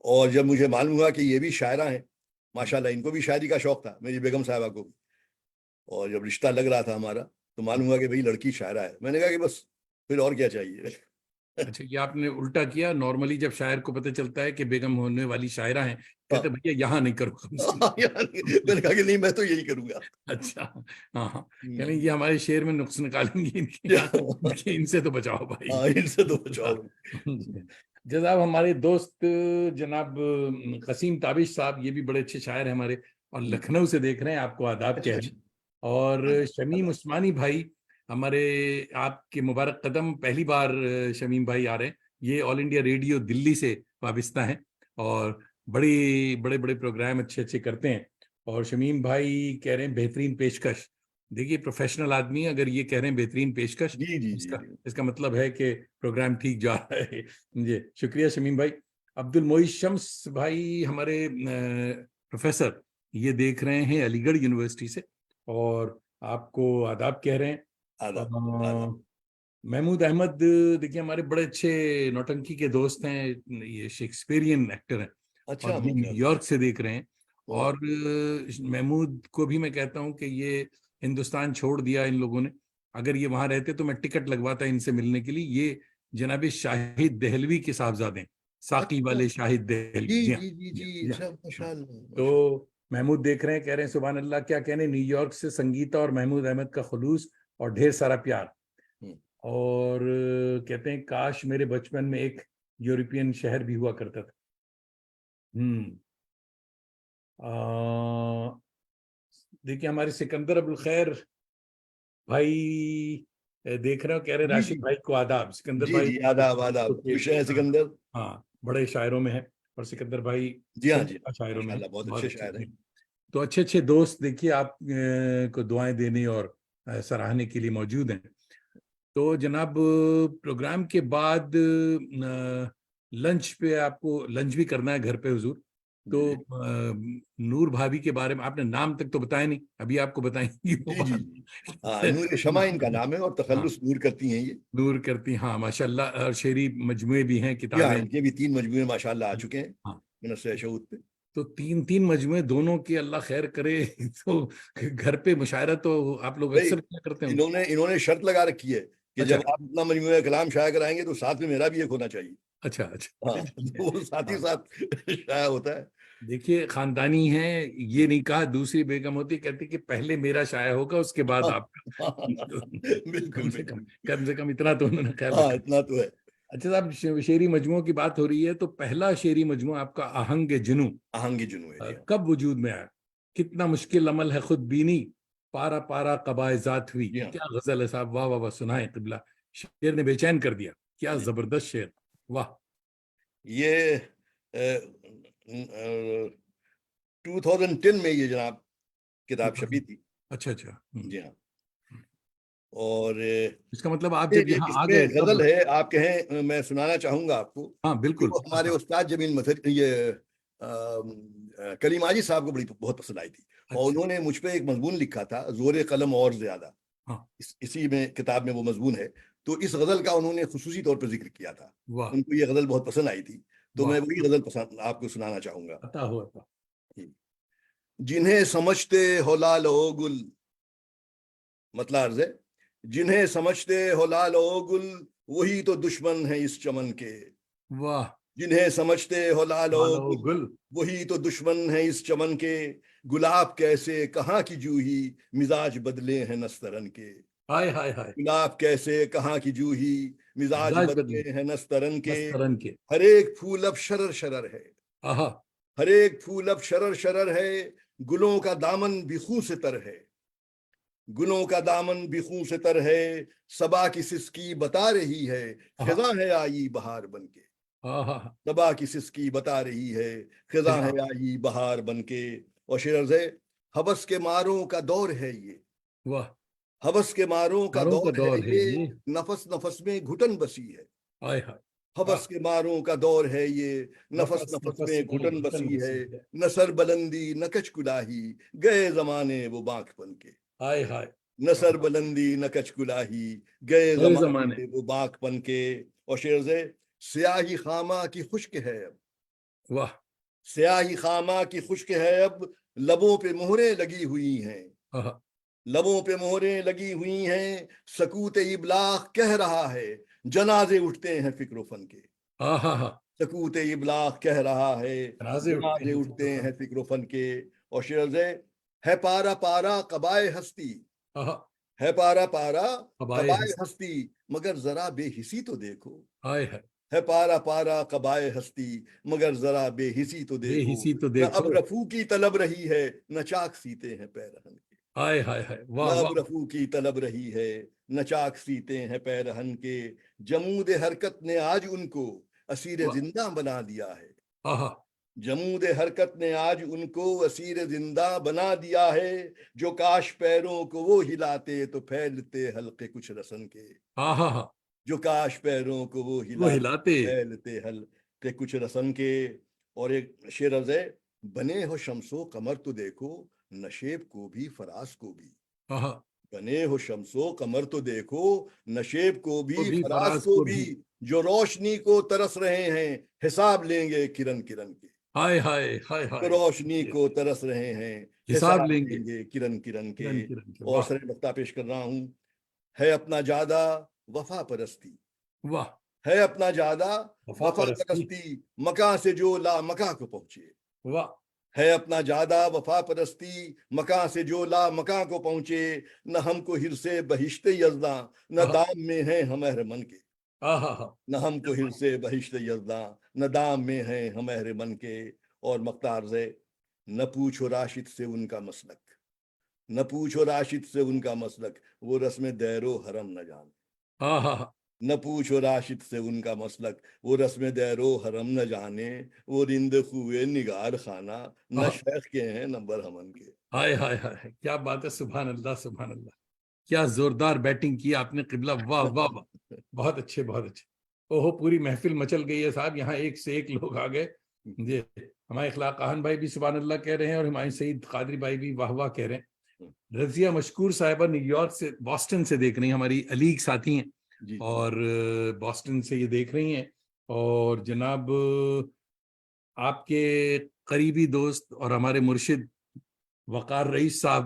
اور جب مجھے معلوم ہوا کہ یہ بھی شاعرہ ہیں, ماشاءاللہ ان کو بھی شاعری کا شوق تھا, میری بیگم صاحبہ کو, اور جب رشتہ لگ رہا تھا ہمارا تو معلوم ہوا کہ بھئی لڑکی شاعرہ ہے. میں نے کہا کہ بس پھر اور کیا چاہیے. اچھا, یہ آپ نے الٹا کیا. نارملی جب شاعر کو پتہ چلتا ہے کہ بیگم ہونے والی شاعرہ ہیں, کہتے ہیں بھیا یہاں نہیں کرو. میں نے کہا کہ نہیں, میں تو یہی کروں گا. اچھا, ہاں, یعنی یہ ہمارے شعر میں نقص نکالیں گے, ان سے تو بچاؤ بھائی, ان سے تو بچاؤ. جناب ہمارے دوست جناب قسیم تابش صاحب, یہ بھی بڑے اچھے شاعر ہیں ہمارے, اور لکھنؤ سے دیکھ رہے ہیں, آپ کو آداب کہہ رہے ہیں. اور شمیم عثمانی بھائی ہمارے, آپ کے مبارک قدم, پہلی بار شمیم بھائی آ رہے ہیں. یہ آل انڈیا ریڈیو دلی سے وابستہ ہیں اور بڑے بڑے پروگرام اچھے کرتے ہیں. اور شمیم بھائی کہہ رہے ہیں بہترین پیشکش. دیکھیے پروفیشنل آدمی, اگر یہ کہہ رہے ہیں بہترین پیشکش, اس کا مطلب ہے کہ پروگرام ٹھیک جا رہا ہے. جی شکریہ شمیم بھائی. عبد المعید شمس بھائی ہمارے پروفیسر, یہ دیکھ رہے ہیں علی گڑھ یونیورسٹی سے, اور آپ کو آداب کہہ رہے ہیں. محمود احمد دیکھیے ہمارے بڑے اچھے نوٹنکی کے دوست ہیں, یہ شیکسپیرین ایکٹر ہیں, اور یہ نیو یارک سے دیکھ رہے ہیں. اور محمود کو بھی میں کہتا ہوں کہ یہ ہندوستان چھوڑ دیا ان لوگوں نے, اگر یہ وہاں رہتے تو میں ٹکٹ لگواتا ان سے ملنے کے لیے. یہ جناب شاہد دہلوی کے صاحبزادے ہیں, ساقی والے شاہد دہلوی. تو محمود دیکھ رہے ہیں, کہہ رہے ہیں سبحان اللہ, کیا کہنے, نیو یارک سے سنگیتا اور محمود احمد کا خلوص اور ڈھیر سارا پیار. اور کہتے ہیں کاش میرے بچپن میں ایک یورپین شہر بھی ہوا کرتا تھا. دیکھیے ہمارے سکندر ابوالخیر بھائی دیکھ رہے ہو, کہہ رہے راشد بھائی کو آداب. سکندر بھائی آداب. سکندر ہاں بڑے شاعروں میں ہے, اور سکندر بھائی شاعروں میں بہت اچھے شاعر ہیں. تو اچھے دوست دیکھیے آپ کو دعائیں دینے اور سراہنے کے لیے موجود ہیں. تو جناب پروگرام کے بعد لنچ پہ, آپ کو لنچ بھی کرنا ہے گھر پہ حضور. تو نور بھابھی کے بارے میں آپ نے نام تک تو بتایا نہیں, ابھی آپ کو بتائیں گی. نور شمع ان کا نام ہے, اور تخلص نور کرتی ہیں, یہ نور کرتی, ہاں ماشاءاللہ. اور شعری مجموعے بھی ہیں, کتابیں, ان کے بھی 3 مجموعے ماشاءاللہ آ چکے ہیں منصہ شعود پہ. تو 3 مجموعے دونوں کے اللہ خیر کرے. تو گھر پہ مشاعرہ تو آپ لوگ اکثر کیا کرتے ہیں؟ انہوں نے شرط لگا رکھی ہے کہ جب آپ اپنا مجموعہ کلام شائع کرائیں گے تو ساتھ میں میرا بھی ایک ہونا چاہیے. اچھا ہاں وہ ساتھ ہی ساتھ شائع ہوتا ہے. دیکھیے خاندانی ہے، یہ نہیں کہا دوسری بیگم ہوتی کہتی کہ پہلے میرا شائع ہوگا اس کے بعد آپ کا. بالکل کم سے کم اتنا تو انہوں نے خیال ہاں رکھا. اتنا تو ہے. اچھا صاحب، شعری مجموعوں کی بات ہو رہی ہے تو پہلا شعری مجموعہ آپ کا آہنگ جنوں آہنگ جنوں ہے. کب وجود میں آیا؟ کتنا مشکل عمل ہے خود بینی، پارا پارا قبائے ذات ہوئی. کیا غزل ہے صاحب، واہ واہ واہ، سنائیں قبلہ. شعر نے بے چین کر دیا، کیا زبردست شعر، واہ. یہ 2010 میں یہ جناب کتاب چھپی تھی. اچھا اچھا. جی ہاں. اور اس کا مطلب آپ جب یہاں اس آ میں گئے غزل ہے، آپ کہیں میں سنانا چاہوں گا آپ کو. ہاں بالکل. ہمارے استاد جمیل مظہر یہ کلیم آجی صاحب کو بہت پسند آئی تھی. اور انہوں نے مجھ پہ ایک مضمون لکھا تھا، زور قلم اور زیادہ. اسی میں کتاب میں وہ مضمون ہے. تو اس غزل کا انہوں نے خصوصی طور پر ذکر کیا تھا. ان کو یہ غزل بہت پسند آئی تھی، تو میں وہی غزل آپ کو سنانا چاہوں گا. جنہیں سمجھتے ہو لال و گل، مطلب عرض ہے، جنہیں سمجھتے ہو لال و گل وہی تو دشمن ہے اس چمن کے. واہ. جنہیں سمجھتے ہو لال و گل وہی تو دشمن ہے اس چمن کے. گلاب کیسے کہاں کی جوہی مزاج بدلے ہیں نسترن کے. ہائے ہائے ہائے. گلاب کیسے کہاں کی جوہی مزاج بدلے ہیں نسترن کے. کے ہر ایک پھول اب شرر شرر ہے. ہر ایک پھول اب شرر شرر ہے. گلوں کا دامن بھی خوں سے تر ہے. گلوں کا دامن بھی خوں سے تر ہے. صبا کی سسکی بتا رہی ہے خزاں ہے آئی بہار بن کے. صبا کی سسکی بتا رہی ہے خزاں ہے آئی بہار بن کے. اور شعر ہے، حبس کے ماروں کا دور ہے یہ. واہ. حبس کے ماروں کا دور ہے یہ، نفس نفس میں گھٹن بسی ہے. حبس کے ماروں کا دور ہے یہ، نفس نفس میں گھٹن بسی ہے. نہ سر بلندی نہ کچ کلاہی گئے زمانے وہ بانک بن کے. نہ سر بلندی نہ کچ کلاہی گئے زمانے وہ بانک بن کے. اور شعر ہے، سیاہی خامہ کی خشک ہے اب. واہ. سیاہی خامہ کی خشک ہے اب. لبوں پہ مہریں لگی ہوئی ہیں. لبوں پہ مہریں لگی ہوئی ہیں. سکوت ابلاغ کہہ رہا ہے جنازے اٹھتے ہیں فکر و فن کے. سکوت ابلاغ کہہ رہا ہے جنازے اٹھتے ہیں فکر و فن کے. اور شعر ہے پارا پارا قبائے ہستی. ہے پارا پارا قبائے ہستی مگر ذرا بے حسی تو دیکھو. ہے پارا پارا قبائے ہستی مگر ذرا بے حسی تو دیکھو. نہ اب رفو کی طلب رہی ہے نہ چاک سیتے ہیں پیرہن کے. نہ اب رفو کی طلب رہی ہے نہ چاک سیتے ہیں پیرہن کے. جمود حرکت نے آج ان کو اسیر زندہ بنا دیا ہے. جمود حرکت نے آج ان کو اسیر زندہ بنا دیا ہے. جو کاش پیروں کو وہ ہلاتے تو پھیلتے حلقے کچھ رسن کے. جو کاش پیروں کو وہ ہلاتے پھیلتے حلقے کچھ رسن کے. اور ایک شعر ہے، بنے ہو شمس و قمر تو دیکھو نشیب کو بھی فراز کو بھی. بنے ہو شمس و قمر تو دیکھو نشیب کو بھی فراز کو بھی. جو روشنی کو ترس رہے ہیں حساب لیں گے کرن کرن کے. جو روشنی کو ترس رہے ہیں حساب لیں گے کرن کرن کے. اور سر نقطہ پیش کر رہا ہوں، ہے اپنا جادہ وفا پرستی. واہ. ہے اپنا جادہ وفا پرستی مکاں سے جو لا مکاں کو پہنچے. واہ. ہے اپنا جادہ وفا پرستی مکاں سے جو لا مکاں کو پہنچے. نہ ہم کو ہرسے بہشت یزداں نہ دام میں ہیں ہم اہرمن کے. نہ ہم کو ہرسے بہشت یزداں نہ دام میں ہیں ہم اہرمن کے. اور مقطع عرض ہے، نہ پوچھو راشد سے ان کا مسلک. نہ پوچھو راشد سے ان کا مسلک وہ رسم دیر و حرم نہ جانے. نہ پوچھو راشد سے ان کا مسلک وہ رسم دیر و حرم نہ جانے. وہ رند خوئے نگار خانہ نہ شیخ کے ہیں نہ برہمن کے. ہائے ہائے ہائے، کیا بات ہے، سبحان اللہ سبحان اللہ. کیا زوردار بیٹنگ کی آپ نے قبلہ، واہ واہ واہ. بہت اچھے بہت اچھے. اوہو پوری محفل مچل گئی ہے صاحب، یہاں ایک سے ایک لوگ آ گئے. جی ہمارے اخلاق خان بھائی بھی سبحان اللہ کہہ رہے ہیں اور ہمایوں سعید قادری بھائی بھی واہ واہ کہہ رہے ہیں. رضیہ مشکور صاحبہ نیو یارک سے، بoston سے دیکھ رہی ہیں، ہماری علیگ ساتھی ہیں اور بoston سے یہ دیکھ رہی ہیں. اور جناب آپ کے قریبی دوست اور ہمارے مرشد وقار رئیس صاحب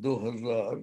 2000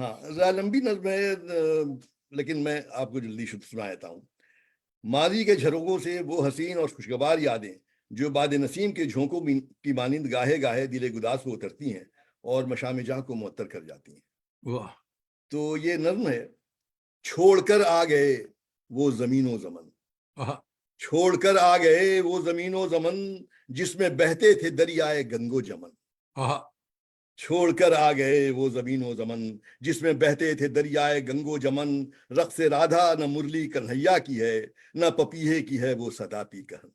ہاں ذرا لمبی نظم ہے لیکن میں آپ کو جلدی سنا دیتا ہوں. ماضی کے جھروکوں سے وہ حسین اور خوشگوار یادیں جو باد نسیم کے جھونکوں کی مانند گاہے گاہے دل گداز کو اترتی ہیں اور مشام جاں کو معطر کر جاتی ہیں. واہ. تو یہ نظم ہے. چھوڑ کر آ گئے وہ زمین و زمن, چھوڑ کر آ گئے وہ زمین و زمن جس میں بہتے تھے دریائے گنگ و جمن. چھوڑ کر آ گئے وہ زمین و زمن جس میں بہتے تھے دریائے گنگ و جمن. رقص رادھا نہ مرلی کنہیا کی ہے نہ پپیہے کی ہے وہ صدا پی کہن.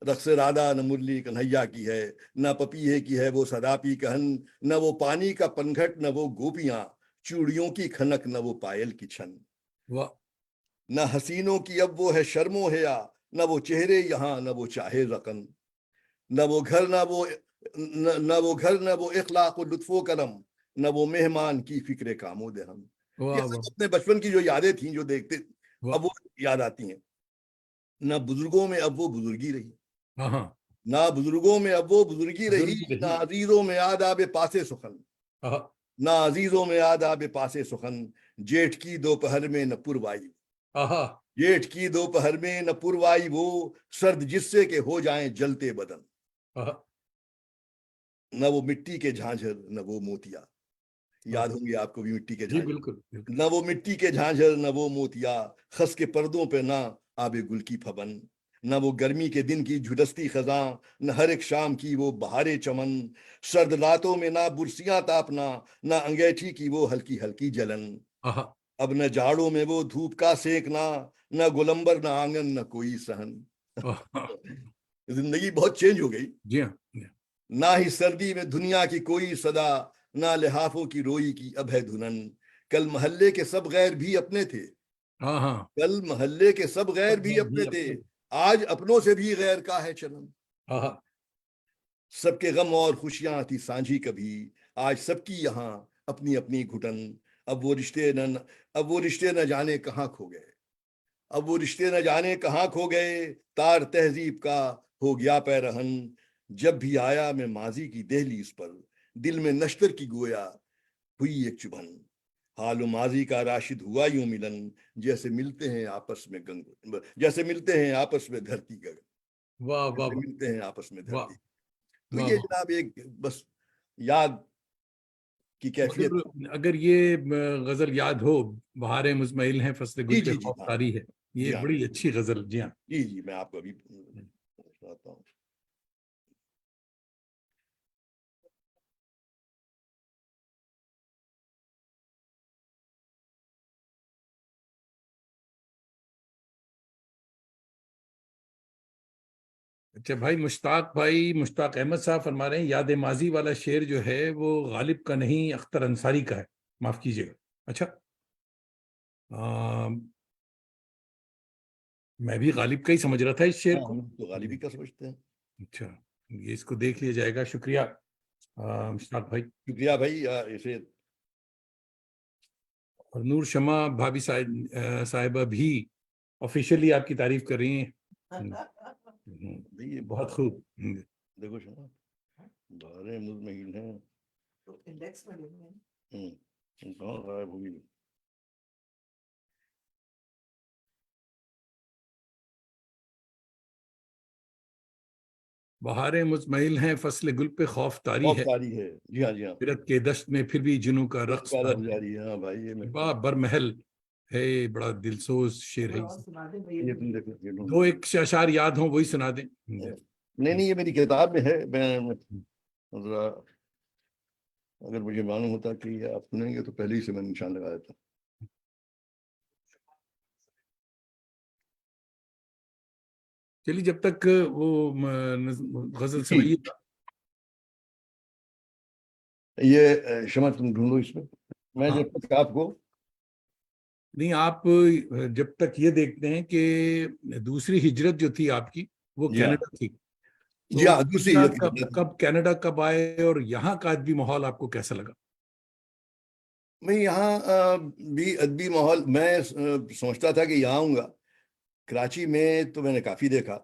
رقص رادھا نہ مرلی کنہیا کی ہے نہ پپیہے کی ہے وہ صدا پی کہن. نہ وہ پانی کا پنگھٹ نہ وہ گوپیاں چوڑیوں کی کھنک نہ وہ پائل کی چھن. نہ حسینوں کی اب وہ ہے شرم و حیا نہ وہ چہرے یہاں نہ وہ چاہے رقن. نہ وہ گھر نہ وہ اخلاق و لطف و کرم نہ وہ مہمان کی فکر کام و دہم. یہ اپنے بچپن کی جو یادیں تھیں جو دیکھتے اب وہ یاد آتی ہیں. نہ بزرگوں میں اب وہ بزرگی رہی, نہ بزرگوں میں اب وہ بزرگی رہی. نہ عزیزوں میں آداب پاسے سخن, نہ عزیزوں میں آداب پاسے سخن. جیٹھ کی دوپہر میں نہ پروائی, جیٹھ کی دوپہر میں نہ پروائی وہ سرد جس سے کہ ہو جائیں جلتے بدن. نہ وہ مٹی کے جھانجھر نہ وہ موتیا, یاد ہوں گے آپ کو بھی مٹی کے جھانجھر. بالکل. نہ وہ مٹی کے جھانجھر نہ وہ موتیا خس کے پردوں پہ نہ آب گل کی پھبن. نہ وہ گرمی کے دن کی جھلستی خزاں نہ ہر ایک شام کی وہ بہارے چمن. سرد راتوں میں نہ برسیاں تاپنا نہ انگیٹھی کی وہ ہلکی ہلکی جلن. اب نہ جاڑوں میں وہ دھوپ کا سینکنا نہ گلمبر نہ آنگن نہ کوئی سہن. زندگی بہت چینج ہو گئی. جی ہاں. نہ ہی سردی میں دنیا کی کوئی صدا نہ لحافوں کی روئی کی اب ہے دھنن. کل محلے کے سب غیر بھی اپنے تھے, کل محلے کے سب غیر بھی اپنے تھے آج اپنوں سے بھی غیر کا ہے چلن. سب کے غم اور خوشیاں تھی سانجھی کبھی آج سب کی یہاں اپنی اپنی گھٹن. اب وہ رشتے نہ جانے کہاں کھو گئے, اب وہ رشتے نہ جانے کہاں کھو گئے. تار تہذیب کا ہو گیا پیرہن. جب بھی آیا میں ماضی کی دہلیز پر دل میں نشتر کی گویا ہوئی ایک چبھن. حال و ماضی کا راشد ہوا یوں ملن جیسے ملتے ہیں آپس میں جیسے ملتے ہیں آپس میں دھرتی گگن. ملتے ہیں آپس میں دھرتی. تو یہ جناب ایک بس یاد کی کیفیت. اگر یہ غزل یاد ہو, بہاریں مزمحل ہیں فصل گل پہ خوف طاری ہے, یہ بڑی اچھی غزل. جی ہاں جی میں آپ کو ابھی بتاتا ہوں. اچھا بھائی مشتاق احمد صاحب فرما رہے ہیں یاد ماضی والا شعر جو ہے وہ غالب کا نہیں اختر انصاری کا ہے, معاف کیجیے گا. اچھا میں بھی غالب کا ہی سمجھ رہا تھا اس شعر کو. تو غالبی کا سمجھتے ہیں. اچھا یہ اس کو دیکھ لیا جائے گا. شکریہ مشتاق بھائی. شکریہ بھائی. اسے اور نور شمع بھابھی صاحبہ بھی آفیشیلی آپ کی تعریف کر رہی ہیں. بہت خوب. دیکھو شمع بہاریں مزمحل ہیں کہاں غائب ہوگی. بہاریں مزمحل ہیں فصل گل پہ خوف طاری ہے. جی ہاں جی ہاں. فرت کے دشت میں پھر بھی جنوں کا رقص جاری ہے. ہاں بھائی یہ برمحل ہے, بڑا دلسوز شعر ہے. یہ تم دیکھو دو ایک اشعار یاد ہوں وہی سنا دیں. نہیں یہ میری کتاب میں ہے. میں اگر مجھے معلوم ہوتا کہ یہ آپ سنیں گے تو پہلے ہی سے میں نشان لگا دیتا. چلیے جب تک وہ غزل سنائیے. یہ شمع تم ڈھونڈو اس میں جب تک آپ کو نہیں, آپ جب تک یہ دیکھتے ہیں کہ دوسری ہجرت جو تھی آپ کی وہ کینیڈا تھی. جی ہاں دوسری کب کینیڈا کب آئے اور یہاں کا ادبی ماحول آپ کو کیسا لگا؟ میں یہاں بھی ادبی ماحول میں سوچتا تھا کہ یہاں آؤں گا. کراچی میں تو میں نے کافی دیکھا,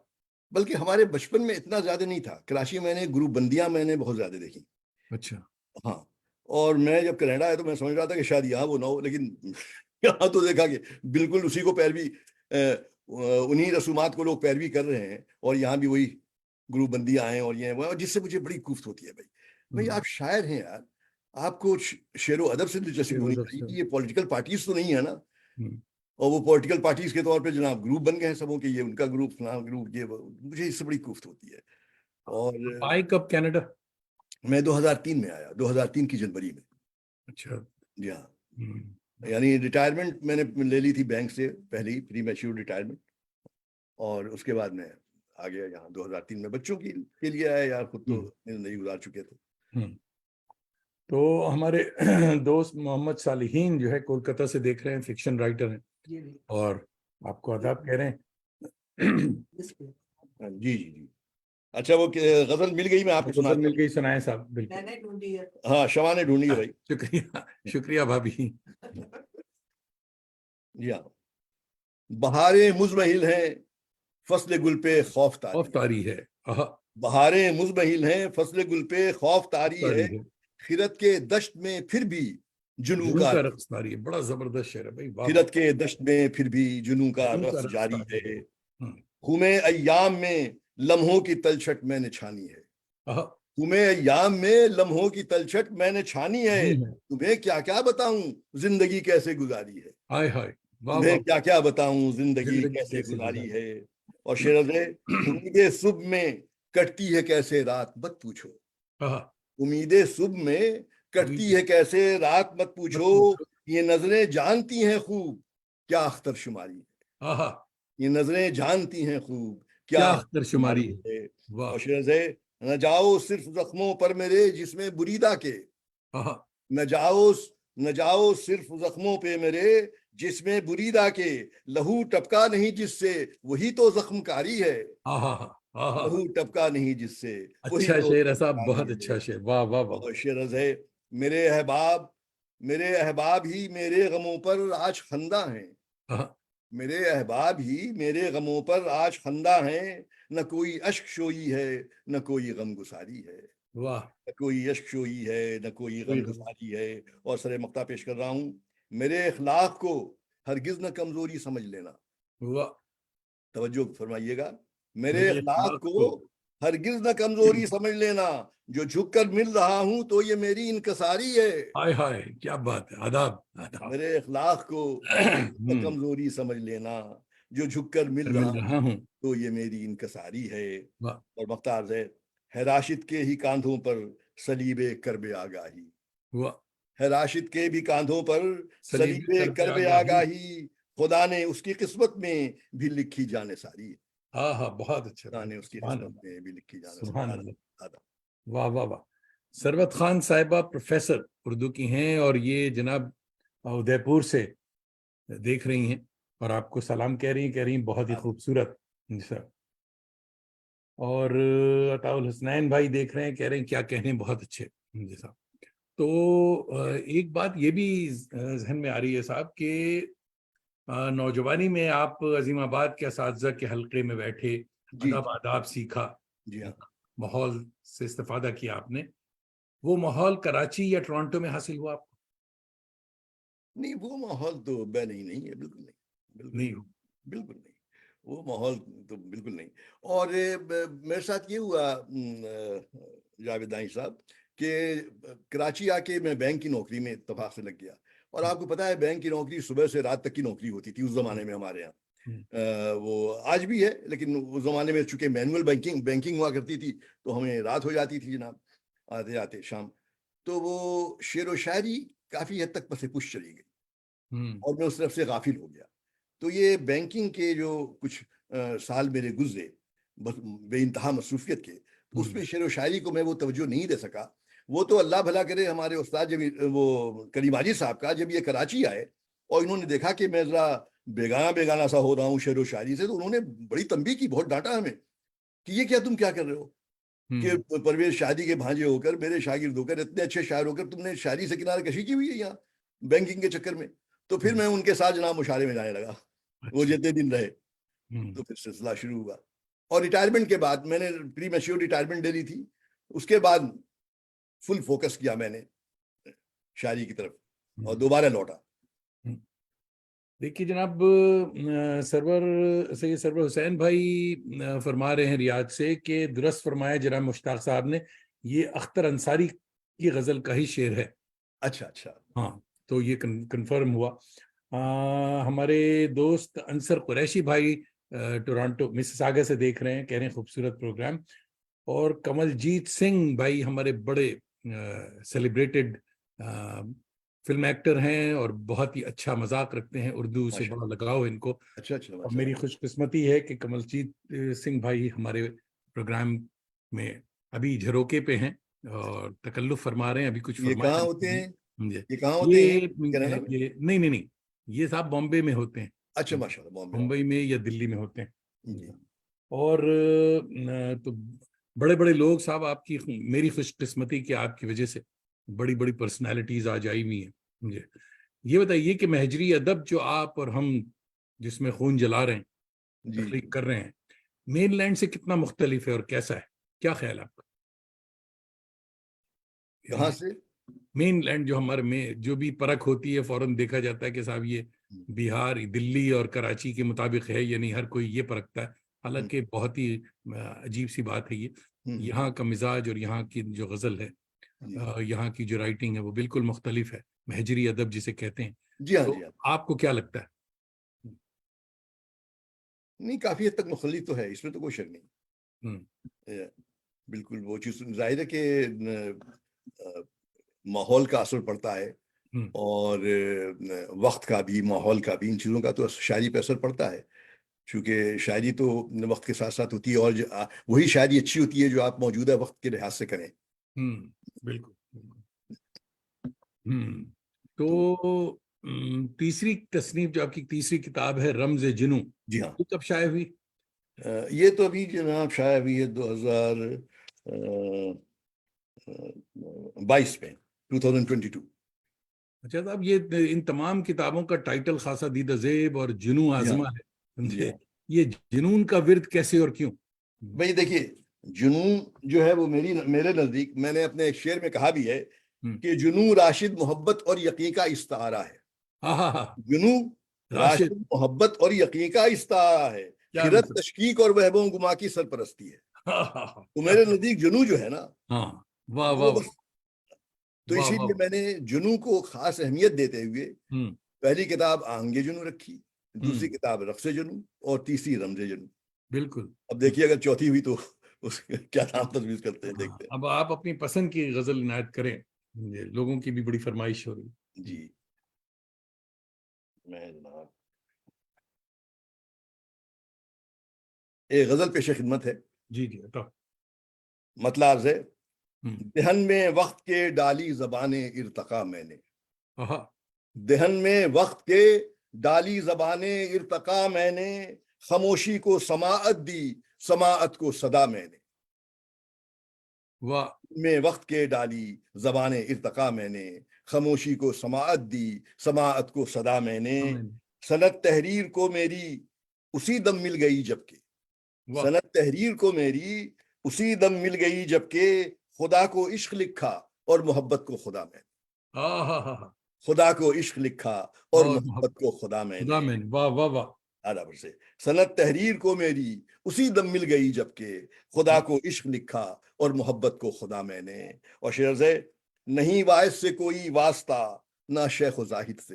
بلکہ ہمارے بچپن میں اتنا زیادہ نہیں تھا. کراچی میں نے گروپ بندیاں میں نے بہت زیادہ دیکھی. اچھا. ہاں اور میں جب کینیڈا آیا تو میں سمجھ رہا تھا کہ شاید یہاں وہ نہ ہو، لیکن یہاں تو دیکھا کہ بالکل اسی کو پیروی، انہی رسومات کو لوگ پیروی کر رہے ہیں، اور یہاں بھی وہی گروپ بندیاں آئیں اور یہ وہ، جس سے مجھے بڑی کوفت ہوتی ہے. بھائی آپ شاعر ہیں یار، آپ کو شعر و ادب سے دلچسپی ہونی چاہیے. یہ پولیٹیکل پارٹیز تو نہیں ہے نا، اور وہ پولیٹیکل پارٹیز کے طور پہ جناب گروپ بن گئے ہیں سبوں کے، یہ ان کا گروپ، فلاں گروپ، یہ مجھے اس سے بڑی کوفت ہوتی ہے. اور آئے کب کینیڈا؟ میں 2003 میں آیا، 2003 کی جنوری میں. اچھا جی ہاں، یعنی ریٹائرمنٹ میں نے لے لی تھی بینک سے پہلے ہی، پری میچور ریٹائرمنٹ، اور اس کے بعد میں آ گیا یہاں 2003 میں. بچوں کے لیے آیا یار، خود تو زندگی گزار چکے تھے. تو ہمارے دوست محمد صالحین جو ہے کولکتہ سے دیکھ رہے ہیں، فکشن رائٹر ہیں، اور آپ کو آداب کہہ رہے ہیں. جی جی جی، اچھا وہ غزل مل گئی، میں آپ کو سنا مل گئی، سنائیں صاحب. بالکل. ہاں، شما نے ڈھونڈی ہے بھائی. شکریہ شکریہ بھابھی. جی ہاں. بہاریں مزمحل ہیں، فصل گل پہ خوف طاری ہے. بہاریں مزمحل ہیں، فصل گل پہ خوف طاری ہے، خرت کے دشت میں پھر بھی جنوں کا رقص طاری ہے. بڑا زبردست شعر ہے بھائی. خرت کے دشت میں پھر بھی جنوں کا رقص جاری ہے، خم ایام میں لمحوں کی تلچھٹ میں نے چھانی ہے. تمہیں ایام میں لمحوں کی تلچھٹ میں نے چھانی ہے، تمہیں کیا کیا بتاؤں زندگی کیسے گزاری ہے. ہائے ہائے، تمہیں کیا کیا بتاؤں زندگی کیسے گزاری ہے. اور شعر ہے، امیدیں صبح میں کٹتی ہے کیسے رات مت پوچھو. امیدیں صبح میں کٹتی ہے کیسے رات مت پوچھو، یہ نظریں جانتی ہیں خوب کیا اختر شماری ہے. یہ نظریں جانتی ہیں خوب کیا اختر شماری ہے. اور شعر ہے، نہ جاؤ صرف زخموں پر میرے جس میں بریدہ کے، نہ جاؤ صرف زخموں پہ میرے جس میں بریدہ کے، لہو ٹپکا نہیں جس سے وہی تو زخم کاری ہے. لہو ٹپکا نہیں جس سے وہی اچھا تو شعر ہے صاحب، بہت اچھا شعر. واہ واہ واہ. اور شعر ہے، میرے احباب ہی میرے غموں پر آج خندہ ہیں. میرے احباب ہی میرے غموں پر آج خندہ ہیں، نہ کوئی اشک شوئی ہے نہ کوئی غم گساری ہے. واہ. نہ کوئی اشک شوئی ہے نہ کوئی غم گساری ہے. اور سر مقطع پیش کر رہا ہوں، میرے اخلاق کو ہرگز نہ کمزوری سمجھ لینا. واہ. توجہ فرمائیے گا، میرے اخلاق کو ہرگز نہ کمزوری سمجھ لینا، جو جھک کر مل رہا ہوں تو یہ میری انکساری ہے. ہائے ہائے، کیا بات ہے. آداب. میرے اخلاق کو نہ کمزوری سمجھ لینا، جو جھک کر مل رہا ہوں تو یہ میری انکساری ہے. اور مقطع ہے راشد کے ہی کاندھوں پر صلیب کرب آگاہی. ہے راشد کے بھی کاندھوں پر صلیب کرب آگاہی، خدا نے اس کی قسمت میں بھی لکھی جانے ساری ہے. ہاں بہت اچھا. خدا نے اس کی قسمت میں بھی لکھی جانے سبحان ساری. اللہ. واہ واہ واہ. ثروت خان صاحبہ پروفیسر اردو کی ہیں، اور یہ جناب ادے پور سے دیکھ رہی ہیں، اور آپ کو سلام کہہ رہی ہیں بہت ہی خوبصورت. جی سر. اور عطاء الحسنین بھائی دیکھ رہے ہیں، کہہ رہے ہیں کیا کہنے، بہت اچھے. جی صاحب. تو ایک بات یہ بھی ذہن میں آ رہی ہے صاحب کہ نوجوانی میں آپ عظیم آباد کے اساتذہ کے حلقے میں بیٹھے، ادب آداب سیکھا، ماحول سے استفادہ کیا آپ نے. وہ ماحول کراچی یا ٹورانٹو میں حاصل ہوا آپ کو؟ نہیں، وہ ماحول تو نہیں ہے، بالکل نہیں. بالکل نہیں، وہ ماحول تو بالکل نہیں. اور میرے ساتھ یہ ہوا جاوید دانی صاحب کہ کراچی آ کے میں بینک کی نوکری میں اتفاق سے لگ گیا. اور آپ کو پتا ہے بینک کی نوکری صبح سے رات تک کی نوکری ہوتی تھی اس زمانے میں ہمارے یہاں. وہ آج بھی ہے، لیکن اس زمانے میں چونکہ مینول بینکنگ ہوا کرتی تھی تو ہمیں رات ہو جاتی تھی جناب آتے آتے شام. تو وہ شعر و شاعری کافی حد تک پس پش چلی گئی اور میں اس طرف سے غافل ہو گیا. تو یہ بینکنگ کے جو کچھ سال میرے گزرے بے انتہا مصروفیت کے، اس میں شعر و شاعری کو میں وہ توجہ نہیں دے سکا. وہ تو اللہ بھلا کرے ہمارے استاد جب وہ کریم حاجی صاحب کا جب یہ کراچی آئے اور انہوں نے دیکھا کہ میں ذرا بیگانہ سا ہو رہا ہوں شعر و شاعری سے، تو انہوں نے بڑی تنبیہ کی، بہت ڈانٹا ہمیں کہ یہ کیا تم کیا کر رہے ہو، کہ پرویز شادی کے بھانجے ہو کر، میرے شاگرد ہو کر، اتنے اچھے شاعر ہو کر تم نے شاعری سے کنارہ کشی کی ہوئی ہے یہاں بینکنگ کے چکر میں. تو پھر میں ان کے ساتھ جناب مشاعرے میں جانے لگا. وہ جتنے دن رہے تو پھر سلسلہ شروع ہوا. اور ریٹائرمنٹ کے بعد میں نے پری میچور ریٹائرمنٹ لے لی تھی. اس کے بعد فل فوکس کیا میں نے شاعری کی طرف اور دوبارہ لوٹا. دیکھیے جناب، سرور سید سرور حسین بھائی فرما رہے ہیں ریاض سے کہ درست فرمایا جناب مشتاق صاحب نے، یہ اختر انصاری کی غزل کا ہی شعر ہے. اچھا اچھا. ہاں تو یہ کنفرم ہوا. ہمارے دوست انصر قریشی بھائی ٹورانٹو مسیساگا سے دیکھ رہے ہیں، کہہ رہے ہیں خوبصورت پروگرام. اور کمل جیت سنگھ بھائی ہمارے بڑے سیلیبریٹڈ فلم ایکٹر ہیں اور بہت ہی اچھا مذاق رکھتے ہیں، اردو سے بڑا لگاؤ ان کو. اچھا اچھا. اور میری خوش قسمتی ہے کہ کمل جیت سنگھ بھائی ہمارے پروگرام میں ابھی جھروکے پہ ہیں اور تکلف فرما رہے ہیں. ابھی کچھ یہ فرمایا کہاں ہوتے ہیں؟ یہ یہ کہاں ہوتے ہیں؟ نہیں، یہ صاحب بامبے میں ہوتے ہیں. اچھا ماشاء اللہ. ممبئی میں یا دلی میں ہوتے ہیں. جی. اور تو بڑے بڑے لوگ صاحب، آپ کی میری خوش قسمتی کہ آپ کی وجہ سے بڑی بڑی پرسنالٹیز آج آئی ہوئی ہیں. جی یہ بتائیے کہ مہجری ادب جو آپ اور ہم جس میں خون جلا رہے ہیں، تخلیق کر رہے ہیں، مین لینڈ سے کتنا مختلف ہے اور کیسا ہے؟ کیا خیال آپ کا؟ کہاں سے؟ مین لینڈ جو ہمارے میں جو بھی پرکھ ہوتی ہے فوراً دیکھا جاتا ہے کہ صاحب یہ بہار، دلی اور کراچی کے مطابق ہے، یعنی ہر کوئی یہ پرکھتا ہے. حالانکہ بہت ہی عجیب سی بات ہے. یہ یہاں کا مزاج اور یہاں کی جو غزل ہے، یہاں کی جو رائٹنگ ہے وہ بالکل مختلف ہے، مہجری ادب جسے کہتے ہیں. جی ہاں. تو جی ہاں. آپ کو کیا لگتا ہے؟ نہیں، کافی حد تک مختلف تو ہے، اس میں تو کوئی شک نہیں. بالکل وہ چیز ظاہر ہے کہ ماحول کا اثر پڑتا ہے، اور وقت کا بھی، ماحول کا بھی، ان چیزوں کا تو شاعری پہ اثر پڑتا ہے. چونکہ شاعری تو وقت کے ساتھ ساتھ ہوتی ہے، اور وہی شاعری اچھی ہوتی ہے جو آپ موجودہ وقت کے لحاظ سے کریں. بالکل. تو تیسری تصنیف جو آپ کی تیسری کتاب ہے رمز جنوں، جی ہاں، یہ کب شائع ہوئی؟ یہ تو ابھی جناب شائع ہوئی ہے 2022 میں، 2022. اچھا صاحب، یہ ان تمام کتابوں کا ٹائٹل خاصا دیدہ زیب اور جنوں آزما ہے. جی ہاں. یہ جنون کا ورد کیسے اور کیوں؟ بھائی دیکھیے، جنون جو ہے وہ میرے نزدیک، میں نے اپنے ایک شعر میں کہا بھی ہے کہ جنون راشد محبت اور یقین کا استعارہ ہے. جنون راشد محبت اور یقین کا استعارہ ہے، خرد تشکیق اور وہم گما کی سرپرستی ہے. تو میرے نزدیک جنون جو ہے نا، واہ واہ. تو اسی لیے میں نے جنوں کو خاص اہمیت دیتے ہوئے پہلی کتاب آہنگ جنوں رکھی، دوسری کتاب رقص جنوں، اور تیسری رمز جنوں. بالکل. اب دیکھیے اگر چوتھی ہوئی تو اس کیا نام تجویز کرتے ہیں، دیکھتے ہیں. اب آپ اپنی پسند کی غزل عنایت کریں، لوگوں کی بھی بڑی فرمائش ہو رہی. جی میں جناب ایک غزل پیش خدمت ہے. جی. مطلع عرض ہے: دہن میں وقت کے ڈالی زبان ارتقا میں نے، دہن میں وقت کے ڈالی زبان ارتقا میں نے، خاموشی کو سماعت دی، سماعت کو صدا میں نے. میں وقت کے ڈالی زبان ارتقا میں نے، خاموشی کو سماعت دی، سماعت کو صدا میں نے. سنت تحریر کو میری اسی دم مل گئی جبکہ، سنت تحریر کو میری اسی دم مل گئی جبکہ، خدا کو عشق لکھا اور محبت کو خدا میں نے. خدا کو عشق لکھا اور محبت کو خدا میں نے. واہ واہ واہ. سے سنت تحریر کو میری اسی دم مل گئی جبکہ، خدا کو عشق لکھا اور محبت کو خدا میں نے. اور شعر ہے: نہیں باعث سے کوئی واسطہ نہ شیخ و زاہد سے،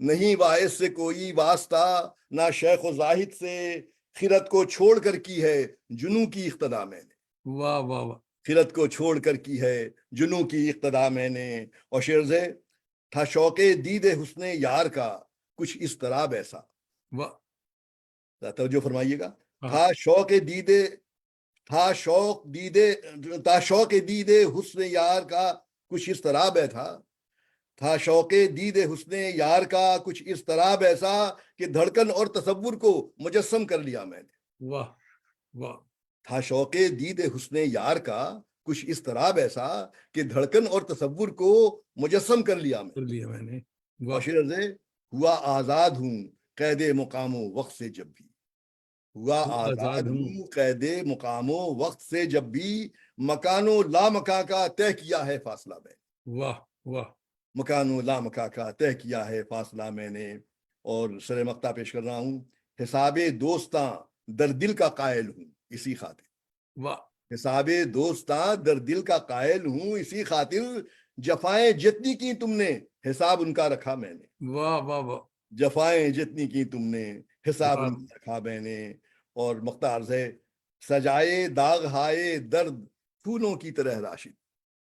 نہیں باعث سے کوئی واسطہ نہ شیخ و زاہد سے، خرد کو چھوڑ کر کی ہے جنوں کی اقتدا میں نے. واہ واہ واہ. خرد کو چھوڑ کر کی ہے جنوں کی اقتدا میں نے. اور شعر ہے: تھا شوق دید حسن یار کا کچھ اس طرح ایسا. توجہ فرمائیے گا. تھا شوق دیدے حسن یار کا کچھ اس طرح تھا، تھا شوق دید حسن یار کا کچھ اس طرح ایسا، کہ دھڑکن اور تصور کو مجسم کر لیا میں نے. واہ واہ. تھا شوق دید حسن یار کا کچھ اس طرح ایسا، کہ دھڑکن اور تصور کو مجسم کر لیا میں نے. ہوا آزاد ہوں قید مقام و وقت سے جب بھی، ہوا آزاد ہوں قید مقام و وقت سے جب بھی، مکان و لا مکان کا طے کیا ہے فاصلہ میں. واہ واہ. مکان و لامکا کا طے کیا ہے فاصلہ میں نے. اور سر مقطع پیش کر رہا ہوں. حساب دوستاں در دل کا قائل ہوں اسی خاطر. واہ حساب دوستاں در دل کا قائل ہوں اسی خاطر. جفائیں جتنی کی تم نے حساب ان کا رکھا میں نے. واہ واہ واہ. جفائیں جتنی کی تم نے حساب ان کا رکھا میں نے. اور مقطع عرض ہے. سجائے داغ ہائے درد پھولوں کی طرح راشد.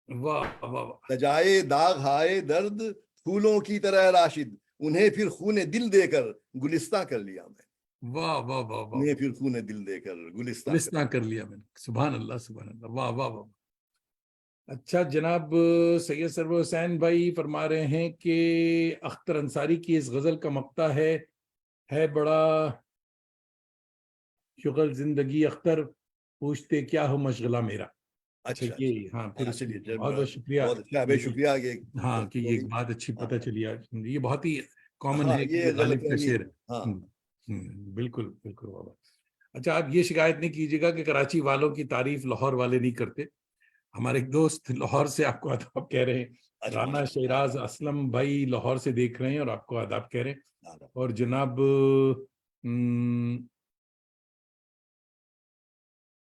واہ واہ واہ. سجائے داغ ہائے درد پھولوں کی طرح راشد. انہیں پھر خون دل دے کر گلستہ کر لیا میں. واہ واہ واہ واہ. انہیں پھر خون دل دے کر گلستہ گلستہ کر لیا میں نے. سبحان اللہ سبحان اللہ. واہ واہ واہ. اچھا جناب سید سرور حسین بھائی فرما رہے ہیں کہ اختر انصاری کی اس غزل کا مقطع ہے بڑا شغل زندگی اختر پوچھتے کیا ہو مشغلہ میرا. اچھا یہ ہاں پھر بہت بہت شکریہ. بہت اچھا بے شکریہ. ہاں کہ یہ بات اچھی پتہ چلی آج. یہ بہت ہی کامن ہے کہ یہ غالب کا شعر. ہاں بالکل بالکل بابا. اچھا آپ یہ شکایت نہیں کیجیے گا کہ کراچی والوں کی تعریف لاہور والے نہیں کرتے. ہمارے ایک دوست لاہور سے آپ کو آداب کہہ رہے ہیں. رانا شیراز اسلم بھائی لاہور سے دیکھ رہے ہیں اور آپ کو آداب کہہ رہے ہیں. اور جناب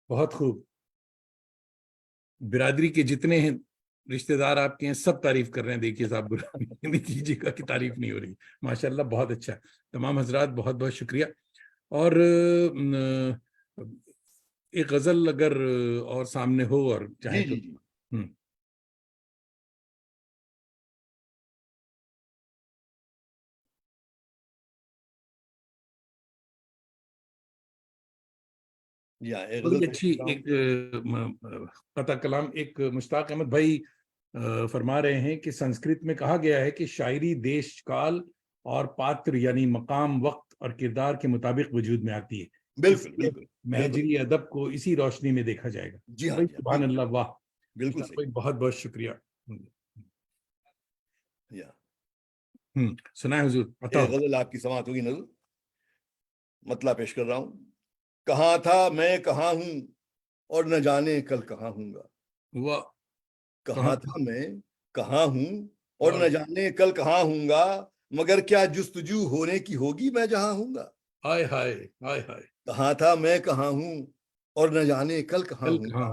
بہت خوب برادری کے جتنے ہیں رشتہ دار آپ کے ہیں سب تعریف کر رہے ہیں. دیکھیے صاحب نہیں کیجیے گا کہ تعریف نہیں ہو رہی. ماشاءاللہ بہت اچھا. تمام حضرات بہت بہت شکریہ. اور ایک غزل اگر اور سامنے ہو اور چاہیں تو بڑی اچھی ایک قطع کلام. ایک مشتاق احمد بھائی فرما رہے ہیں کہ سنسکرت میں کہا گیا ہے کہ شاعری دیش کال اور پاتر یعنی مقام وقت اور کردار کے مطابق وجود میں آتی ہے. بالکل مہجری ادب کو اسی روشنی میں دیکھا جائے گا. جی ہاں سبحان اللہ. واہ بالکل. بہت بہت شکریہ. سنائیں حضور. غزل آپ کی سماعت ہوگی. نظر مطلب پیش کر رہا ہوں. کہاں تھا میں کہاں ہوں اور نہ جانے کل کہاں ہوں گا. واہ. کہاں تھا میں کہاں ہوں اور نہ جانے کل کہاں ہوں گا. مگر کیا جستجو ہونے کی ہوگی میں جہاں ہوں گا. ہائے ہائے ہائے ہائے. کہاں تھا میں کہاں ہوں اور نہ جانے کل کہاں ہوں گا.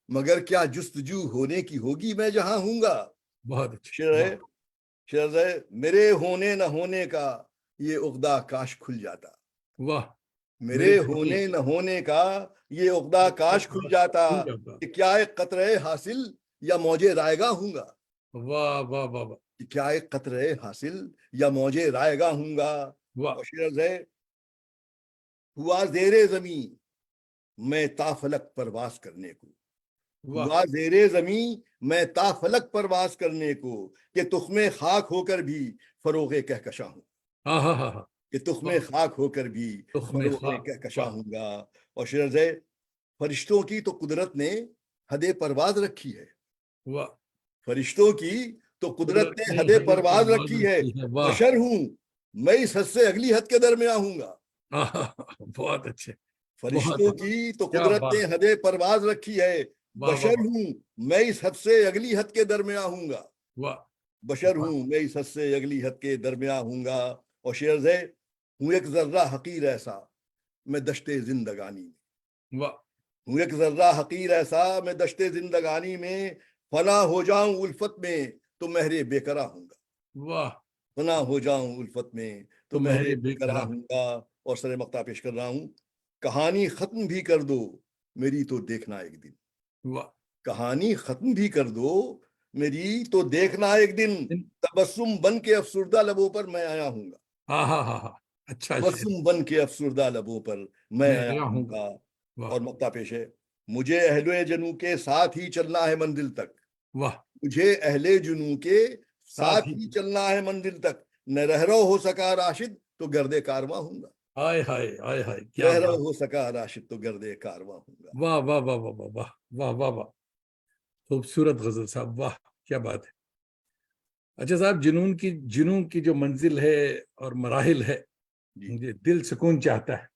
مگر کیا جستجو ہونے کی ہوگی میں جہاں ہوں گا. بہت اچھا. شعر ہے. میرے ہونے نہ ہونے کا یہ عقدہ کاش کھل جاتا. واہ. میرے ہونے نہ ہونے کا یہ عقدہ کاش کھل جاتا. کہ کیا ایک قطرے حاصل یا موجے رائے گا ہوں گا. واہ واہ واہ واہ. کہ کیا ایک قطرے حاصل یا موجے رائے گا ہوں گا. شعر ہے. ہوا زیر زمین میں تا فلک پرواز کرنے کو. ہوا زیر زمین میں تا فلک پرواز کرنے کو. کہ تخم خاک ہو کر بھی فروغ کہکشاں ہوں. کہ تخم خاک ہو کر بھی فروغ کہکشاں ہوں گا. اور شعر ہے. فرشتوں کی تو قدرت نے حد پرواز رکھی ہے. فرشتوں کی تو قدرت نے حد پرواز رکھی ہے. بشر ہوں میں اس حد سے اگلی حد کے درمیان ہوں گا. بہت اچھے. فرشتوں کی تو قدرت نے حد پرواز رکھی ہے. بشر ہوں میں اس حد سے اگلی حد کے درمیان ہوں گا. بشر ہوں میں اس حد سے اگلی حد کے درمیان ہوں گا. اور شعر ہے. ہوں ایک ذرہ حقیر ایسا میں دشتے زندگانی میں. ہوں ایک ذرہ حقیر ایسا میں دشتے زندگانی میں. فنا ہو جاؤں الفت میں تو مہر بے قرار ہوں گا. فنا ہو جاؤں الفت میں تو مہر بے قرار ہوں گا. اور سر مقطع پیش کر رہا ہوں. کہانی ختم بھی کر دو میری تو دیکھنا ایک دن. کہانی ختم بھی کر دو میری تو دیکھنا ایک دن. تبسم بن کے افسردہ لبوں پر میں آیا ہوں گا. اچھا. تبسم بن کے افسردہ لبوں پر میں آیا ہوں گا. اور مقطع پیش ہے. مجھے اہل جنوں کے ساتھ ہی چلنا ہے منزل تک. مجھے اہل جنوں کے ساتھ ہی چلنا ہے منزل تک. نہ رہرو ہو سکا راشد تو گردے کارواں ہوں گا. رہرو ہو سکا راشد تو گردے کارواں ہوں گا. واہ واہ واہ واہ واہ واہ واہ واہ. خوبصورت غزل صاحب. واہ کیا بات ہے. اچھا صاحب جنون کی جو منزل ہے اور مراحل ہے دل سکون چاہتا ہے.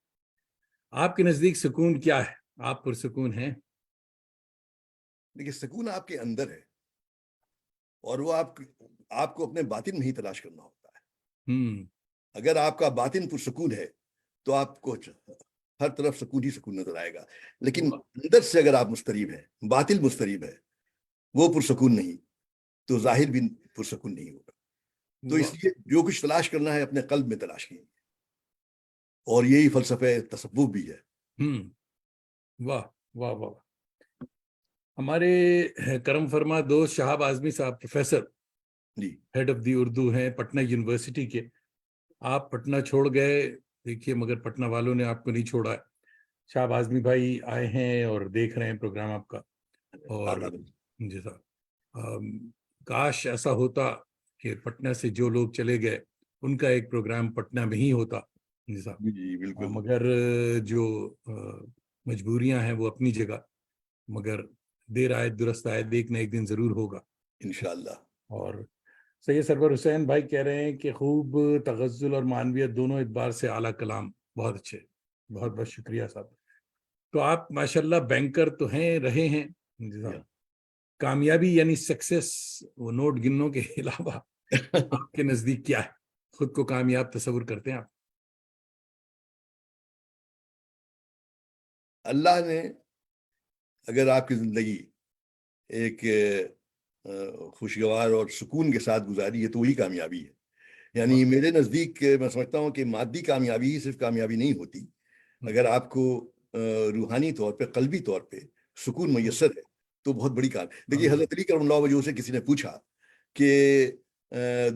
آپ کے نزدیک سکون کیا ہے؟ آپ پرسکون ہیں؟ دیکھیے سکون آپ کے اندر ہے اور وہ آپ آپ کو اپنے باطن میں ہی تلاش کرنا ہوتا ہے. اگر آپ کا باطن پرسکون ہے تو آپ کو ہر طرف سکون ہی سکون نظر آئے گا. لیکن اندر سے اگر آپ مضطرب ہیں, باطن مضطرب ہے, وہ پرسکون نہیں, تو ظاہر بھی پرسکون نہیں ہوگا. تو اس لیے جو کچھ تلاش کرنا ہے اپنے قلب میں تلاش کیجیے, اور یہی فلسفہ تصوف بھی ہے. واہ واہ واہ. ہمارے کرم فرما دوست شہاب اعظمی صاحب professor ji, head of the Urdu ہیں پٹنہ یونیورسٹی کے. آپ پٹنہ چھوڑ گئے, دیکھیے مگر پٹنہ والوں نے آپ کو نہیں چھوڑا ہے. شہاب اعظمی بھائی آئے ہیں اور دیکھ رہے ہیں پروگرام آپ کا. اور جی صاحب, کاش ایسا ہوتا کہ پٹنہ سے جو لوگ چلے گئے ان کا ایک پروگرام پٹنہ میں ہی ہوتا. جی صاحب, جی بالکل. مگر جو مجبوریاں ہیں وہ اپنی جگہ, مگر دیر آئے درست آئے, ایک نہ ایک دن ضرور ہوگا انشاءاللہ. اور سید سرور حسین بھائی کہہ رہے ہیں کہ خوب تغزل اور معنویت دونوں اعتبار سے اعلیٰ کلام, بہت اچھے, بہت بہت شکریہ صاحب. تو آپ ماشاءاللہ بینکر تو ہیں, رہے ہیں. جی صاحب, کامیابی یعنی سکسیس, وہ نوٹ گنوں کے علاوہ آپ کے نزدیک کیا ہے؟ خود کو کامیاب تصور کرتے ہیں آپ؟ اللہ نے اگر آپ کی زندگی ایک خوشگوار اور سکون کے ساتھ گزاری ہے تو وہی کامیابی ہے. یعنی میرے نزدیک میں سمجھتا ہوں کہ مادی کامیابی ہی صرف کامیابی نہیں ہوتی. اگر آپ کو روحانی طور پہ, قلبی طور پہ سکون میسر ہے تو بہت بڑی کام. دیکھیے حضرت علی کرم اللہ وجہہ سے کسی نے پوچھا کہ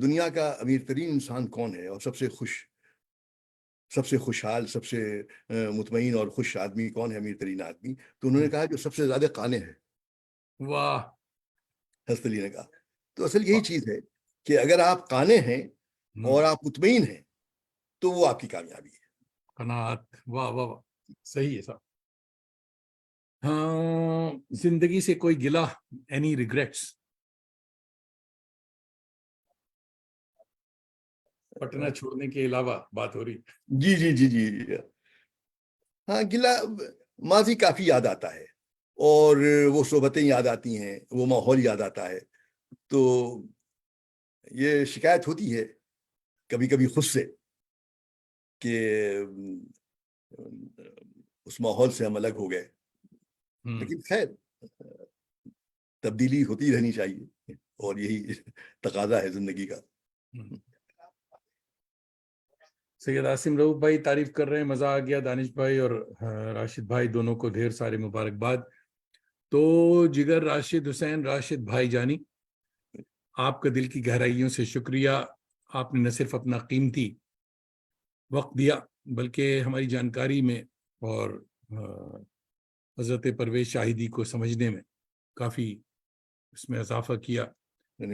دنیا کا امیر ترین انسان کون ہے اور سب سے خوشحال, سب سے مطمئن اور خوش آدمی کون ہے, امیر ترین آدمی؟ تو انہوں نے کہا جو سب سے زیادہ قانع ہے. واہ. حضرت علی نے کہا. تو اصل یہی چیز ہے کہ اگر آپ قانع ہیں اور آپ مطمئن ہیں تو وہ آپ کی کامیابی ہے. قناعت. واہ واہ واہ, صحیح ہے صاحب. ہاں, زندگی سے کوئی گلہ, اینی ریگریٹس؟ پٹنہ چھوڑنے کے علاوہ بات ہو رہی. جی جی جی جی. ہاں, گلہ ماضی کافی یاد آتا ہے, اور وہ صحبتیں یاد آتی ہیں, وہ ماحول یاد آتا ہے. تو یہ شکایت ہوتی ہے کبھی کبھی خود سے کہ اس ماحول سے ہم الگ ہو گئے. لیکن خیر, تبدیلی ہوتی رہنی چاہیے, اور یہی تقاضا ہے زندگی کا. سید عاصم رؤف بھائی تعریف کر رہے ہیں, مزہ آ گیا. دانش بھائی اور راشد بھائی دونوں کو ڈھیر سارے مبارکباد. تو جگر راشد حسین, راشد بھائی جانی, آپ کا دل کی گہرائیوں سے شکریہ. آپ نے نہ صرف اپنا قیمتی وقت دیا بلکہ ہماری جانکاری میں اور حضرت پرویز شاہدی کو سمجھنے میں کافی اس میں اضافہ کیا.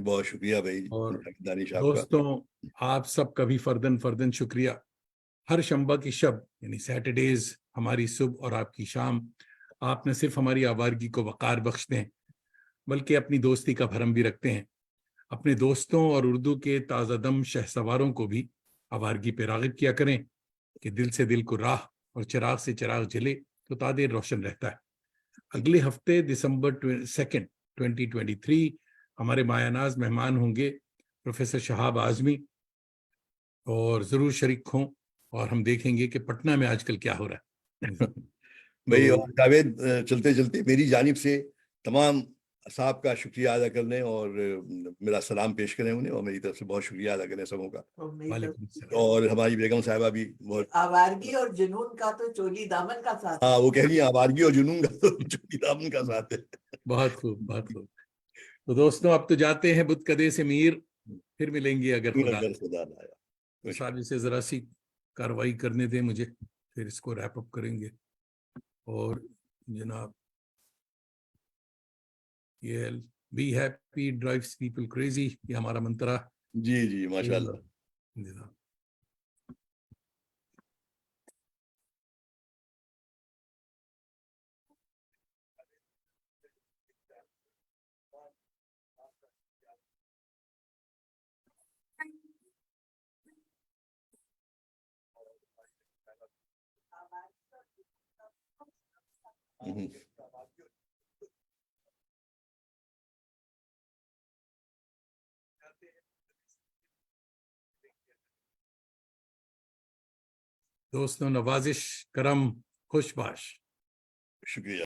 بہت شکریہ بھائی. اور دانش آپ کا. دوستوں, آپ سب کا بھی فردن شکریہ. ہر شنبہ کی شب یعنی سیٹرڈیز ہماری صبح اور آپ کی شام, آپ نہ صرف ہماری آوارگی کو وقار بخشتے ہیں بلکہ اپنی دوستی کا بھرم بھی رکھتے ہیں. اپنے دوستوں اور اردو کے تازہ دم شہ سواروں کو بھی آوارگی پہ راغب کیا کریں کہ دل سے دل کو راہ اور چراغ سے چراغ جلے تو تادیر روشن رہتا ہے. اگلے ہفتے دسمبر 2 2023 ہمارے مایہ ناز مہمان ہوں گے پروفیسر شہاب اعظمی, اور ضرور شریک ہوں اور ہم دیکھیں گے کہ پٹنہ میں آج کل کیا ہو رہا ہے. بھائی اور جاوید, چلتے چلتے میری جانب سے تمام صاحب کا شکریہ ادا کرنے اور میرا سلام پیش کریں انہیں, اور میری طرف سے بہت شکریہ ادا کریں سبوں کا. وعلیکم السلام. اور ہماری بیگم صاحبہ بھی بہت. آوارگی اور جنون کا تو چولی دامن کا ساتھ. ہاں, وہ کہہ رہی ہیں آوارگی اور جنون کا تو چولی دامن کا ساتھ ہے. بہت خوب, بہت خوب. تو دوستوں اب تو جاتے ہیں بت کدے سے میر, پھر ملیں گے اگر خدا لایا. صاحب سے ذرا سی کاروائی کرنے دیں مجھے, پھر اس کو ریپ اپ کریں گے. اور جناب یہ be happy drives people crazy, یہ ہمارا منترا. جی جی ماشاء اللہ. جناب دوستوں، نوازش کرم، خوش باش. شکریہ.